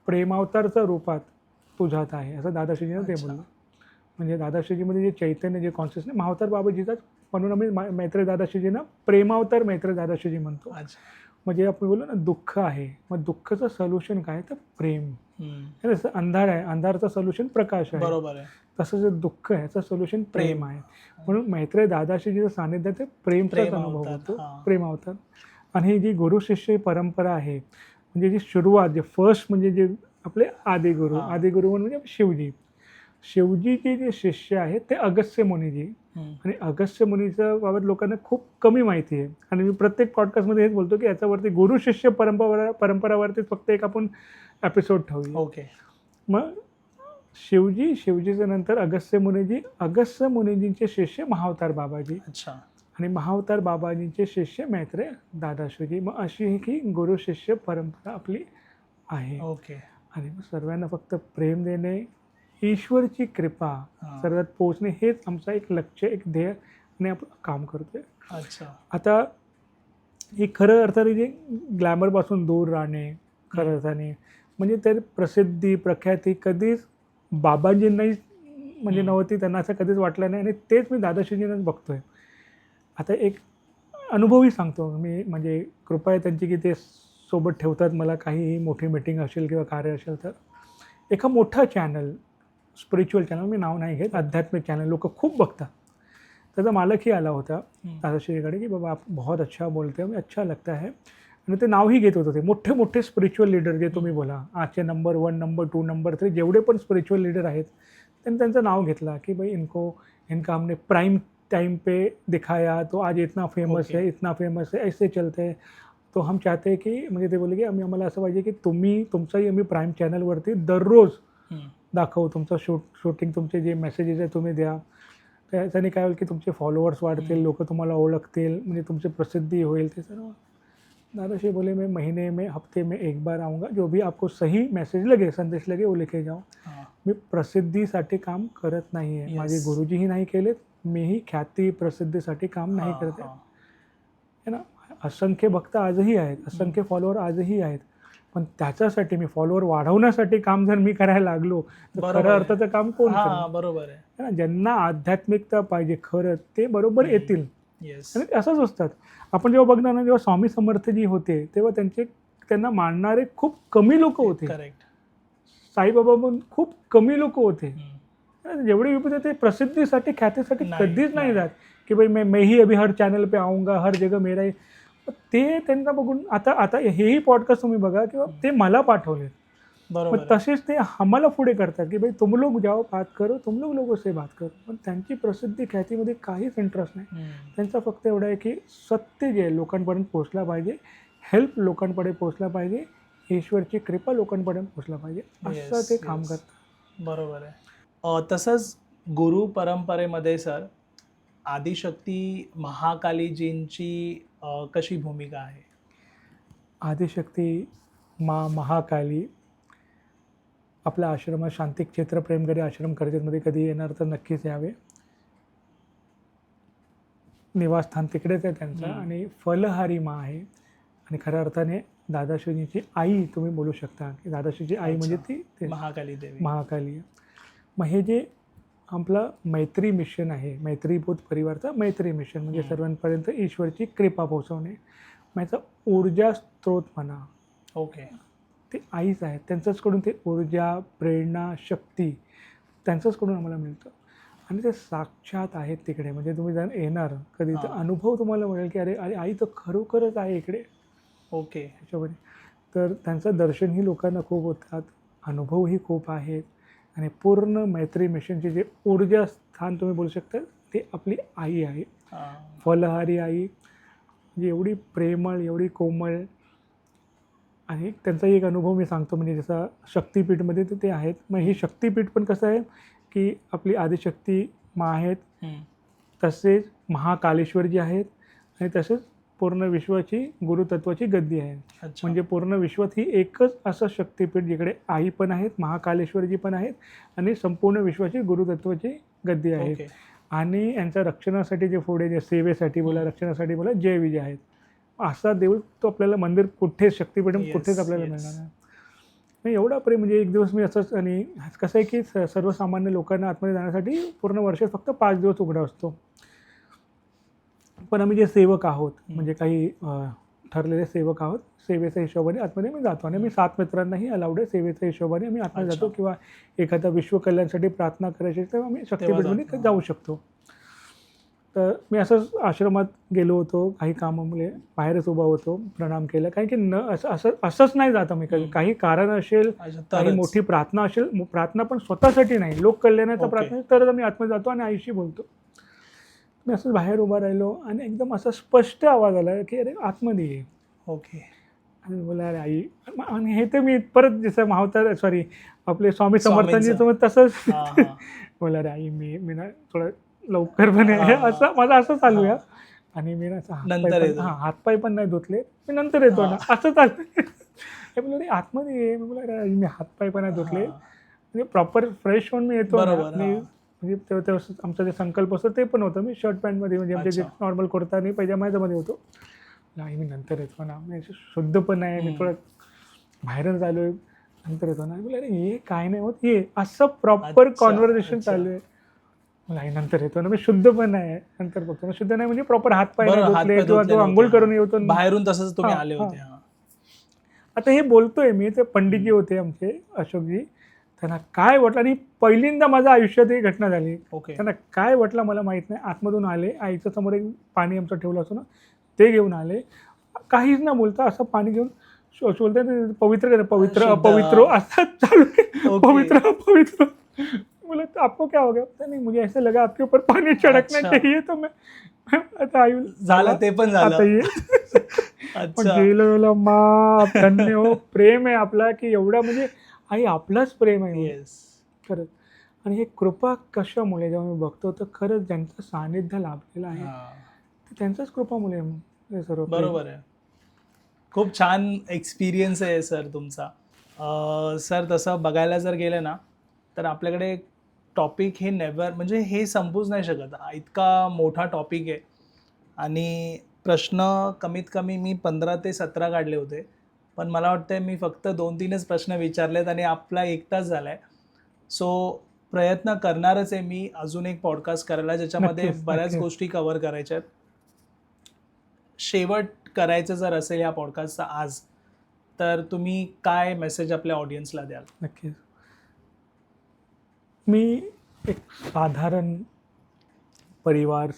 प्रेमावतारच्या रूपात तुझ्यात आहे, असं दादाश्रीजींना ते अच्छा. बोलले. म्हणजे दादाश्रीजीमध्ये जे चैतन्य, जे कॉन्शियसनेस, महाअवतार बाबाजीचाच, म्हणून आम्ही मैत्रेय दादाश्रीजींना प्रेमावतार मैत्रेय दादाश्रीजी म्हणतो. अच्छा. म्हणजे आपण बोललो ना दुःख आहे, मग दुःखाचं सोल्युशन काय, तर प्रेम. हम्म. जसं अंधार आहे, अंधारचं सोल्युशन प्रकाश आहे, बरोबर आहे. तसं जे दुःख आहे याचं सोल्युशन प्रेम प्रेम. आहे. म्हणून मैत्रेय दादाश्रीजीचं सानिध्यात ते प्रेमचाच प्रेम अनुभव अवतार. होतो, हां. प्रेम अवतार. आणि ही जी गुरु शिष्य परंपरा आहे, म्हणजे जी सुरुवात, जे फर्स्ट म्हणजे जे आपले आदिगुरु, हां. आदिगुरु म्हणजे शिवजी. शिवजीचे जे शिष्य आहेत ते अगस्त्य मुनीजी. हम्म. आणि अगस्त्य मुनीच्या बाबत लोकांना खूप कमी माहिती आहे. आणि मी प्रत्येक पॉडकास्टमध्ये हेच बोलतो की याच्यावरती गुरु शिष्य परंपरावरतीच फक्त एक आपण एपिसोड ठेवूया. ओके. मग शिवजीच्या नंतर अगस्त्य मुनीजी, अगस्त्य मुनीजींचे शिष्य महाअवतार बाबाजी, अच्छा. आणि महाअवतार बाबाजींचे शिष्य मैत्रेय दादाश्रीजी. मग अशी ही की गुरु शिष्य परंपरा आपली आहे. ओके. आणि मग सर्वांना फक्त प्रेम देणे, ईश्वरची कृपा हां. सर्वात पोहोचणे, हेच आमचं एक लक्ष्य, एक ध्येय आणि आपण काम करतोय. अच्छा. आता हे खरं अर्थाने जे ग्लॅमरपासून दूर राहणे, खरं अर्थाने म्हणजे तर प्रसिद्धी, प्रख्याती कधीच बाबांजींनाही म्हणजे नव्हती, त्यांना असं कधीच वाटलं नाही. आणि तेच मी दादाश्रीजींनाच बघतोय. आता एक अनुभवही सांगतो मी, म्हणजे कृपा आहे त्यांची की ते सोबत ठेवतात मला, काहीही मोठी मीटिंग असेल किंवा कार्य असेल तर. एका मोठा चॅनल, स्पिरिच्युअल चॅनल, मी नाव नाही घेत, आध्यात्मिक चॅनल लोक खूप बघतात. त्याचा मालकही आला होता दादाश्रीकडे की बाबा आप बहुत अच्छा बोलते हो, अच्छा लगता है. आणि ते नावही घेत होते. मोठे मोठे स्पिरिच्युअल लीडर जे तुम्ही बोला, आजचे नंबर 1, नंबर 2, नंबर 3 जेवढे पण स्पिरिच्युअल लीडर आहेत, त्यांनी त्यांचं नाव घेतला की भाई इनका हमने प्राइम टाइम पे दिखाया तो आज इतना फेमस ओके. है, इतना फेमस है, ऐसे चलते हैं. तो हम चाहते हैं की, म्हणजे ते बोलले की आम्हाला असं पाहिजे की तुमचाही आम्ही प्राईम चॅनलवरती दररोज दाखवू, तुमचं शूटिंग, तुमचे जे मेसेजेस आहे तुम्ही द्या. त्याच्याने काय होईल की तुमचे फॉलोअर्स वाढतील, लोक तुम्हाला ओळखतील, म्हणजे तुमची प्रसिद्धी होईल. ते सर्व दादाश्री बोले मैं महीने में, हफ्ते में एक बार आऊँगा, जो भी आपको सही मेसेज लगे, संदेश लगे, वो लेके जाओ. मी प्रसिद्धीसाठी काम करत नाही आहे. माझे गुरुजीही नाही केलेत, मीही ख्याती प्रसिद्धीसाठी काम नाही करत आहे. है ना. असंख्य भक्त आजही आहेत, असंख्य फॉलोअर आजही आहेत. पण त्याच्यासाठी मी फॉलोअर वाढवण्यासाठी काम जर मी करायला लागलो तर खरं अर्थाचं काम कोण करेल? बरोबर आहे. ज्यांना आध्यात्मिकता पाहिजे खरं, ते बरोबर येतील. येस. आणि ते असंच असतात. आपण जेव्हा बघणार ना, जेव्हा स्वामी समर्थजी होते तेव्हा त्यांना मानणारे खूप कमी लोक होते. करेक्ट. साईबाबा पण खूप कमी लोक होते. जेवढे विपरीत ते प्रसिद्धीसाठी, ख्यातीसाठी कधीच नाही जात की भाई मैं ही अभी हर चॅनल पे आऊंगा, हर जगह मेरा ही. ते त्यांना बघून आता हेही पॉडकास्ट तुम्ही बघा किंवा ते मला पाठवले, बरोबर. तसेच ते आम्हाला पुढे करतात की भाई तुम लोग जाओ, बात करो, तुम लोग लोगों से बात करो. पण त्यांची प्रसिद्धी, ख्यातीमध्ये काहीच इंटरेस्ट नाही. त्यांचा फक्त एवढं आहे की सत्य जे लोकांपर्यंत पोहोचला पाहिजे, हेल्प लोकांकडे पोहोचला पाहिजे, ईश्वरची कृपा लोकांपर्यंत पोहोचला पाहिजे, असं ते काम करतात. बरोबर आहे. तसंच गुरु परंपरेमध्ये सर आदिशक्ती महाकालीजींची कशी भूमिका आहे? आदिशक्ती महाकाली आपल्या आश्रमात, शांती क्षेत्र प्रेमगरी आश्रम कर्जतमध्ये कधी येणार तर नक्कीच यावे. निवासस्थान तिकडेच आहे त्यांचं. आणि फलहारी माँ आहे. आणि खऱ्या अर्थाने दादाश्रीजीची आई तुम्ही बोलू शकता की दादाश्रीची आई म्हणजे ती महाकाली देवी, महाकाली आहे. मग हे जे आपलं मैत्री मिशन आहे, मैत्रीभूत परिवारचा मैत्री मिशन, म्हणजे सर्वांपर्यंत ईश्वरची कृपा पोहोचवणे, मग याचा ऊर्जा स्त्रोत म्हणा, ओके, ते आईच आहेत. त्यांच्याचकडून ते ऊर्जा, प्रेरणा, शक्ती त्यांच्याचकडून आम्हाला मिळतं. आणि ते साक्षात आहेत तिकडे. म्हणजे तुम्ही जर येणार कधी तर अनुभव तुम्हाला मिळेल की अरे आई तर खरोखरच आहे इकडे. ओके. ह्याच्यामध्ये तर त्यांचं दर्शनही लोकांना खूप होतात, अनुभवही खूप आहेत. आणि पूर्ण मैत्री मिशनचे जे ऊर्जा स्थान तुम्ही बोलू शकता ते आपली आई आहे, फलहारी आई. म्हणजे एवढी प्रेमळ, एवढी कोमळ. आणि त्यांचा एक अनुभव मी सांगतो, म्हणजे जसा शक्तिपीठमध्ये ते आहेत. मग ही शक्तिपीठ पण कसं आहे की आपली आदिशक्ती मा आहेत, तसेच महाकालेश्वर जी आहेत, आणि तसेच पूर्ण विश्वाची गुरुतत्वाची गद्दी आहे. अच्छा. म्हणजे पूर्ण विश्वात ही एकच असं शक्तिपीठ जिकडे आई पण आहेत, महाकालेश्वरजी पण आहेत, आणि संपूर्ण विश्वाची गुरुतत्वाची गद्दी आहे. ओके. आणि यांच्या रक्षणासाठी जे पुढे जे सेवेसाठी बोला, रक्षणासाठी बोला, जय विजय आहेत. असा देऊळ तो आपल्याला मंदिर कुठेच, शक्तिपीठ Yes, कुठेच आपल्याला yes. मिळणार नाही. नाही एवढा प्रेम. म्हणजे एक दिवस मी असंच, आणि कसं आहे की सर्वसामान्य लोकांना आतमध्ये जाण्यासाठी पूर्ण वर्षात फक्त 5 दिवस उघडा असतो. पण आम्ही जे सेवक आहोत, म्हणजे काही ठरलेले सेवक आहोत, सेवेच्या हिशोबाने आतमध्ये मी जातो. आणि मी 7 मित्रांनाही अलाउड आहे, सेवेच्या हिशोबाने आम्ही आतमध्ये जातो. किंवा एखादा विश्वकल्याणसाठी प्रार्थना करायची तर आम्ही शक्तिपीठमध्ये जाऊ शकतो. तर मी असंच आश्रमात गेलो होतो, काही कामामुळे बाहेरच उभा होतो, प्रणाम केला. कारण की असंच नाही जात आम्ही कधी. काही कारण असेल, काही मोठी प्रार्थना असेल, प्रार्थना पण स्वतःसाठी नाही, लोक कल्याणाचा प्रार्थना, तरच आम्ही आतमध्ये जातो आणि आईशी बोलतो. मी असंच बाहेर उभा राहिलो आणि एकदम असा स्पष्ट आवाज आला की अरे आतमध्ये ये. ओके. आणि बोला अरे आई. आणि हे तर मी परत जसं मावतर आपले स्वामी समर्थांची तसंच बोला अरे आई मी ना थोडं लवकर पण आहे, असं माझं असं चालू आहे. आणि मी ना हातपाय पण नाही धुतले, मी नंतर येतो ना, असं चालू. हे बोलले अरे आतमध्ये ये. मी बोला अरे आई मी हातपाय पण नाही धुतले, म्हणजे प्रॉपर फ्रेश होऊन मी येतो. म्हणजे तेव्हा आमचा जे संकल्प असतो ते पण होतं. मी शर्ट पॅन्टमध्ये, म्हणजे आमचे जे नॉर्मल कुर्ता आणि पैजामामध्ये होतो. नाही मी नंतर येतो ना, मी शुद्ध पण आहे, मी थोडं बाहेरच आलो आहे, नंतर येतो ना. बोला अरे ये काय नाही होत, ये. असं प्रॉपर कॉन्व्हर्सेशन चालू आहे. मला आई नंतर येतो ना, मी शुद्ध पण आहे, नंतर बघतो. शुद्ध नाही म्हणजे प्रॉपर हातपाय धुतले किंवा तो आंघोळ करून येतो बाहेरून, तसंच तुम्ही आले होते. आता हे बोलतोय मी, ते पंडितजी होते आमचे, अशोकजी. त्यांना काय वाटलं, आणि पहिल्यांदा माझ्या आयुष्यात ही घटना झाली. त्यांना काय वाटलं मला माहीत नाही. आतमधून आले, आईच्या समोर एक पाणी आमचं ठेवलं असतो ना, ते घेऊन आले. काहीच न बोलता असं पाणी घेऊन बोलतात पवित्र पवित्र अपवित्र असं चालू आहे. पवित्र अपवित्र. बोला आपको क्या हो गया? नहीं मुझे ऐसे लगा आपके ऊपर पानी छिड़कना चाहिए, तो मैं आता आई झालं ते पण झालं. आता ये गेलो मा धन्य हो. प्रेम आहे आपला की एवढा, म्हणजे आई आपलाच प्रेम आहे खरंच. आणि हे कृपा कशामुळे जेव्हा मी बघतो तर खरंच ज्यांचं सानिध्य लाभलेलं आहे ते त्यांच्याच कृपामुळे हे सर्व. बरोबर आहे. खूप छान एक्सपिरियन्स आहे सर तुमचा. सर तसं बघायला जर गेलं ना तर आपल्याकडे टॉपिक हे म्हणजे हे संपूच नाही शकत. इतका मोठा टॉपिक आहे आणि प्रश्न कमीत कमी मी 15 ते 17 काढले होते, पण मला वाटतं मी फक्त 2-3च प्रश्न विचारलेत आणि आपला 1 तास झाला आहे. सो प्रयत्न करणारच आहे मी अजून एक पॉडकास्ट करायला, ज्याच्यामध्ये बऱ्याच गोष्टी कव्हर करायच्या आहेत. शेवट करायचं जर असेल या पॉडकास्टचा आज, तर तुम्ही काय मेसेज आपल्या ऑडियन्सला द्याल? नक्कीच. मी एक साधारण परिवार,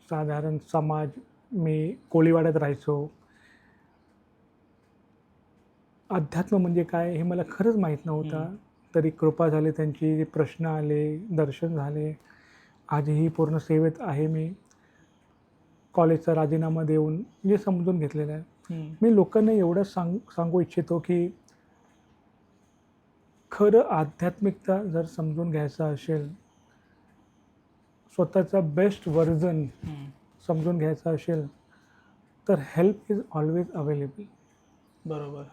साधारण समाज, मी कोळीवाड्यात राहायचो. अध्यात्म म्हणजे काय हे मला खरंच माहीत नव्हतं. तरी कृपा झाली त्यांची, प्रश्न आले, दर्शन झाले. आजही पूर्ण सेवेत आहे मी. कॉलेजचा राजीनामा देऊन जे समजून घेतलेलं आहे. मी लोकांना एवढं सांगू इच्छितो की खरं आध्यात्मिकता जर समजून घ्यायचं असेल, स्वतःचा बेस्ट व्हर्जन समजून घ्यायचा असेल, तर हेल्प इज ऑलवेज अवेलेबल. बरोबर.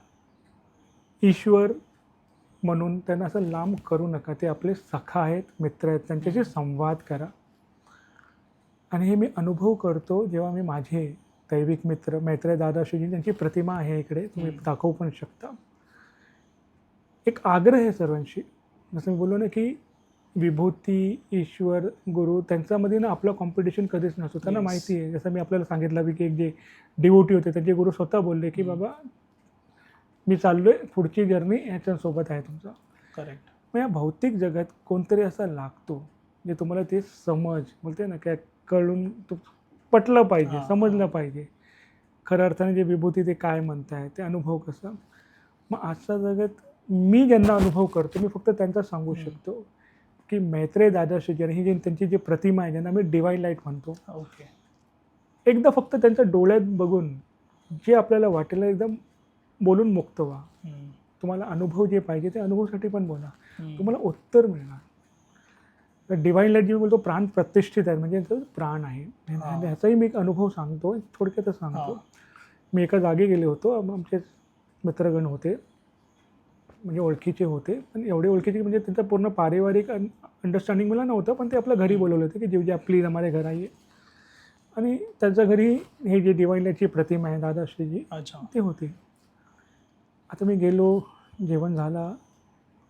ईश्वर म्हणून त्यांना असं लांब करू नका. ते आपले सखा आहेत, मित्र आहेत, त्यांच्याशी संवाद करा. आणि हे मी अनुभव करतो जेव्हा मी माझे दैविक मित्र मैत्रेय दादाश्रीजी, त्यांची प्रतिमा आहे इकडे, तुम्ही दाखवू पण शकता. एक आग्रह आहे सर्वांशी, जसं मी बोललो ना की विभूती, ईश्वर, गुरु त्यांच्यामध्ये ना आपलं कॉम्पिटिशन कधीच नसतो. त्यांना माहिती आहे. जसं मी आपल्याला सांगितलं की एक जे डिवोटी होते त्यांचे गुरु स्वतः बोलले की बाबा मी चाललोय, पुढची जर्नी ह्याच्यासोबत आहे तुमचा. करेक्ट. मग या भौतिक जगात कोणतरी असा लागतो जे तुम्हाला ते समज बोलते ना काय कळून पटलं पाहिजे, समजलं पाहिजे. खऱ्या अर्थाने जे विभूती ते काय म्हणताय, ते अनुभव कसा. मग आजच्या जगात मी ज्यांना अनुभव करतो, मी फक्त त्यांचा सांगू शकतो की मैत्रेय दादाश्री ही जी त्यांची जी प्रतिमा आहे, ज्यांना मी डिवाइन लाईट म्हणतो. ओके. एकदा फक्त त्यांच्या डोळ्यात बघून जे आपल्याला वाटेल एकदम बोलून मुक्त व्हा. तुम्हाला अनुभव जे पाहिजे ते अनुभवासाठी पण बोला, तुम्हाला उत्तर मिळणार. तर डिवाइन लाईट जे बोलतो प्राण प्रतिष्ठित आहे, म्हणजे तो प्राण आहे. ह्याचाही मी एक अनुभव सांगतो, थोडक्यातच सांगतो. मी एका जागी गेले होतो, आमचे मित्रगण होते, म्हणजे ओळखीचे होते, पण एवढे ओळखीचे म्हणजे त्यांचं पूर्ण पारिवारिक अंडरस्टँडिंग मला नव्हतं, पण ते आपल्या घरी बोलवलं होतं की जेवढी प्लीज हमारे घर आइए. आणि त्यांच्या घरी हे जे डिवाइन लाईटची प्रतिमा आहे दादाश्रीजी ते होते. आता मी गेलो, जेवण झाला,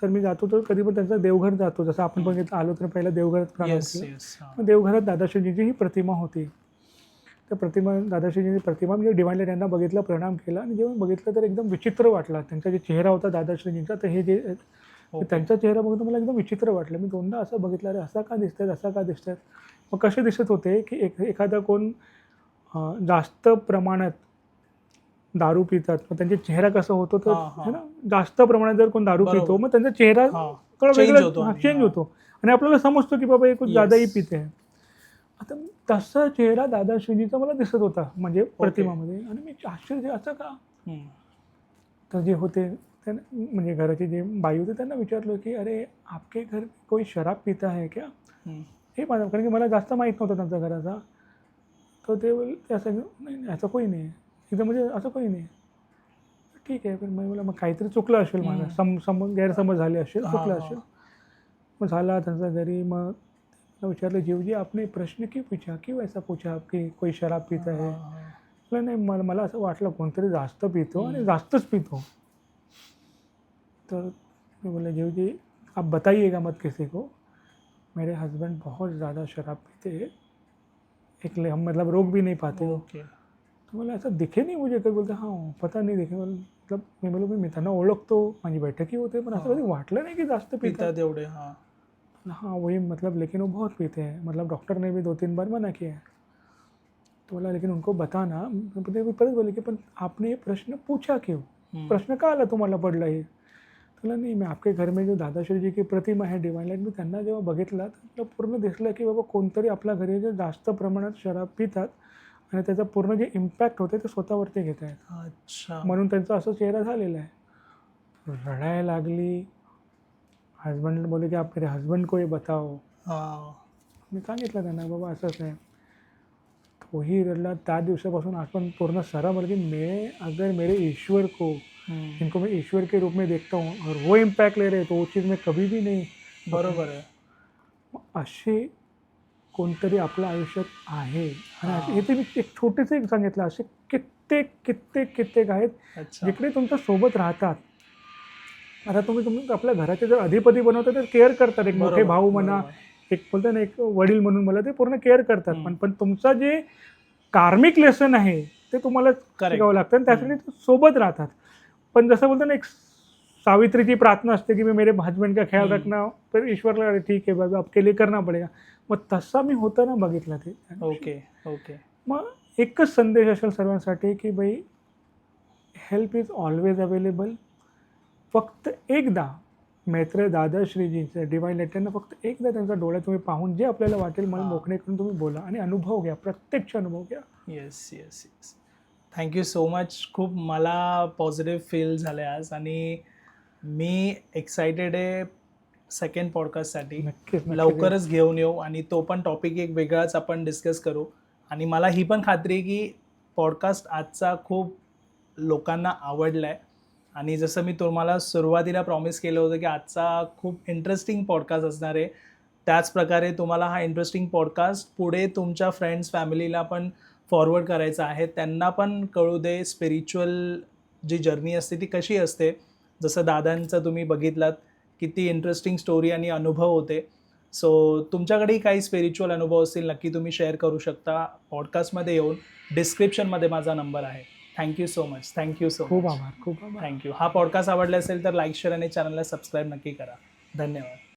तर मी जातो तर कधी पण त्यांचं देवघर जातो, जसं आपण बघितलं आलो तर पहिलं देवघरात प्रणाम केलं. मग देवघरात दादाश्रीजीची ही प्रतिमा होती. त्या प्रतिमा दादाश्रीजीची प्रतिमा म्हणजे डिवाइन लाईट यांना बघितलं, प्रणाम केला, आणि जेव्हा बघितलं तर एकदम विचित्र वाटला त्यांचा जे चेहरा होता दादाश्रीजींचा. तर हे जे त्यांचा चेहरा बघून मला एकदम विचित्र वाटलं. मी दोनदा असं बघितलं, अरे असा का दिसत आहेत, असा का दिसत आहेत. मग कसे दिसत होते की एखादा कोण जास्त प्रमाणात दारू पितात, मग त्यांचा चेहरा कसा होतो तर है ना, जास्त प्रमाणात जर कोण दारू पितो मग त्यांचा चेहरा वेगळा चेंज होतो आणि आपल्याला समजतो की बाबा एक दादाही पिते आहे. आता तसा चेहरा दादाश्रीजीचा मला दिसत होता म्हणजे प्रतिमामध्ये. आणि मी आश्चर्य, असं का. तर जे होते त्यांना, म्हणजे घराची जे बाई होते त्यांना विचारलं की अरे आपके घर कोई शराब पिता है क्या, हे माझं, कारण की मला जास्त माहीत नव्हतं त्यांच्या घराचा. तर ते असं नाही असं कोई नाही आहे एकदम, म्हणजे असं कोई नाही. ठीक आहे, पण मग काहीतरी चुकलं असेल माझं, गैरसमज झाले असेल, चुकलं असेल. मग झाला त्यांच्या घरी. मग विचारलं जीवजी आपने प्रश्न क्यों पूछा, क्यों ऐसा पूछा आपकी कोई शराब पीता है. नाही, मला असं वाटलं कोणतरी जास्त पितो आणि जास्तच पितो. तर मैं बोला जीवजी आप बताइएगा मत किसी को, मेरे हस्बैंड बहुत ज़्यादा शराब पीते हैं, इसलिए हम मतलब रोक भी नहीं पाते हो. तो मला असं दिखे नाही मुझे. काही बोलते हाँ पता नहीं दिखे, मतलब मी बोलो मी त्यांना ओळखतो, माझी बैठकी होते, पण असं कधी वाटलं नाही की जास्त पितात एवढे. हाँ वही, मतलब लेकिन वो बहुत पीते हैं, मतलब डॉक्टर ने भी 2-3 बार मना किया है. तो बोला लेकिन उनको बताना. परत बोले की पण आपने ये प्रश्न पूछा क्यों, प्रश्न का आला तुम्हाला पडला हे. बोला नाही, मी आपके घर में जो दादाश्रीजी की प्रतिमा आहे डिवाइन लाईट, मी त्यांना जेव्हा बघितलं तर मला पूर्ण दिसलं की बाबा कोणतरी आपल्या घरी जे जास्त प्रमाणात शराब पितात आणि त्याचा पूर्ण जे इम्पॅक्ट होते ते स्वतःवरती घेत आहेत. अच्छा. म्हणून त्यांचा असं चेहरा झालेला आहे. रडायला लागली. हस्बंड बोले की आप मेरे हस्बंड को ये बताओ. मी सांगितलं त्यांना बाबा असंच आहे. तोही रडला. त्या दिवसापासून आज पण पूर्ण सरा बोल की मैं अगर मेरे ईश्वर को, इनको मैं ईश्वर के रूप में देखता हूँ और वो इम्पैक्ट ले रहे तो वो चीज़ मैं कभी भी नहीं. बरोबर आहे. असे कोणतरी आपल्या आयुष्यात आहे. आणि हे ते मी एक छोटेसे एक सांगितलं, असे कित्येक आहेत जिकडे तुमच्या सोबत राहतात. आता तुम्ही आपल्या घराचे जर अधिपती बनवता तर केअर करतात, एक मोठे भाऊ म्हणा, एक बोलतात ना एक वडील म्हणून मला ते पूर्ण केअर करतात. पण तुमचा जे कार्मिक लेसन आहे ते तुम्हाला शिकावं लागतं आणि त्यासाठी सोबत राहतात. पण जसं बोलतो ना एक सावित्रीची प्रार्थना असते की मी मेरे हस्बैंड का ख्याल रखना, तर ईश्वरला ठीक आहे बाबा आपके लिए करना पडेगा. मग तसा मी होताना बघितलं ते. ओके. मग एकच संदेश असेल सर्वांसाठी की बाई हेल्प इज ऑलवेज अवेलेबल. फक्त एकदा मैत्रेय दादाश्रीजींचे डिवाइन लाईट त्यांना फक्त एकदा त्यांचा डोळ्यात तुम्ही पाहून जे आपल्याला वाटेल मला मोकळे करून तुम्ही बोला आणि अनुभव घ्या, प्रत्यक्ष अनुभव घ्या. येस. Thank you so much. खूप मला पॉझिटिव्ह फील झालं आज आणि मी एक्सायटेड आहे सेकंड पॉडकास्टसाठी. नक्कीच लवकरच घेऊन येऊ आणि तो पण टॉपिक एक वेगळाच आपण डिस्कस करू. आणि मला ही पण खात्री आहे की पॉडकास्ट आजचा खूप लोकांना आवडला आहे. आणि जसं मी तुम्हाला सुरुवातीला प्रॉमिस केलं होतं की आजचा खूप इंटरेस्टिंग पॉडकास्ट असणार आहे, त्याच प्रकारे तुम्हाला हा इंटरेस्टिंग पॉडकास्ट पुढे तुमच्या फ्रेंड्स फॅमिलीला पण फॉरवर्ड करायचं आहे. त्यांना पण कळू दे स्पिरिच्युअल जी जर्नी असते ती कशी असते. जसं दादांचं तुम्ही बघितलात किती इंटरेस्टिंग स्टोरी आणि अनुभव होते. सो तुमच्याकडेही काही स्पिरिच्युअल अनुभव असतील नक्की तुम्ही शेअर करू शकता पॉडकास्टमध्ये येऊन. डिस्क्रिप्शनमध्ये माझा नंबर आहे. Thank you so much. खूप आभार. थँक्यू. हा पॉडकास्ट आवडला असेल तर लाईक, शेअर आणि चॅनलला सबस्क्राईब नक्की करा. धन्यवाद.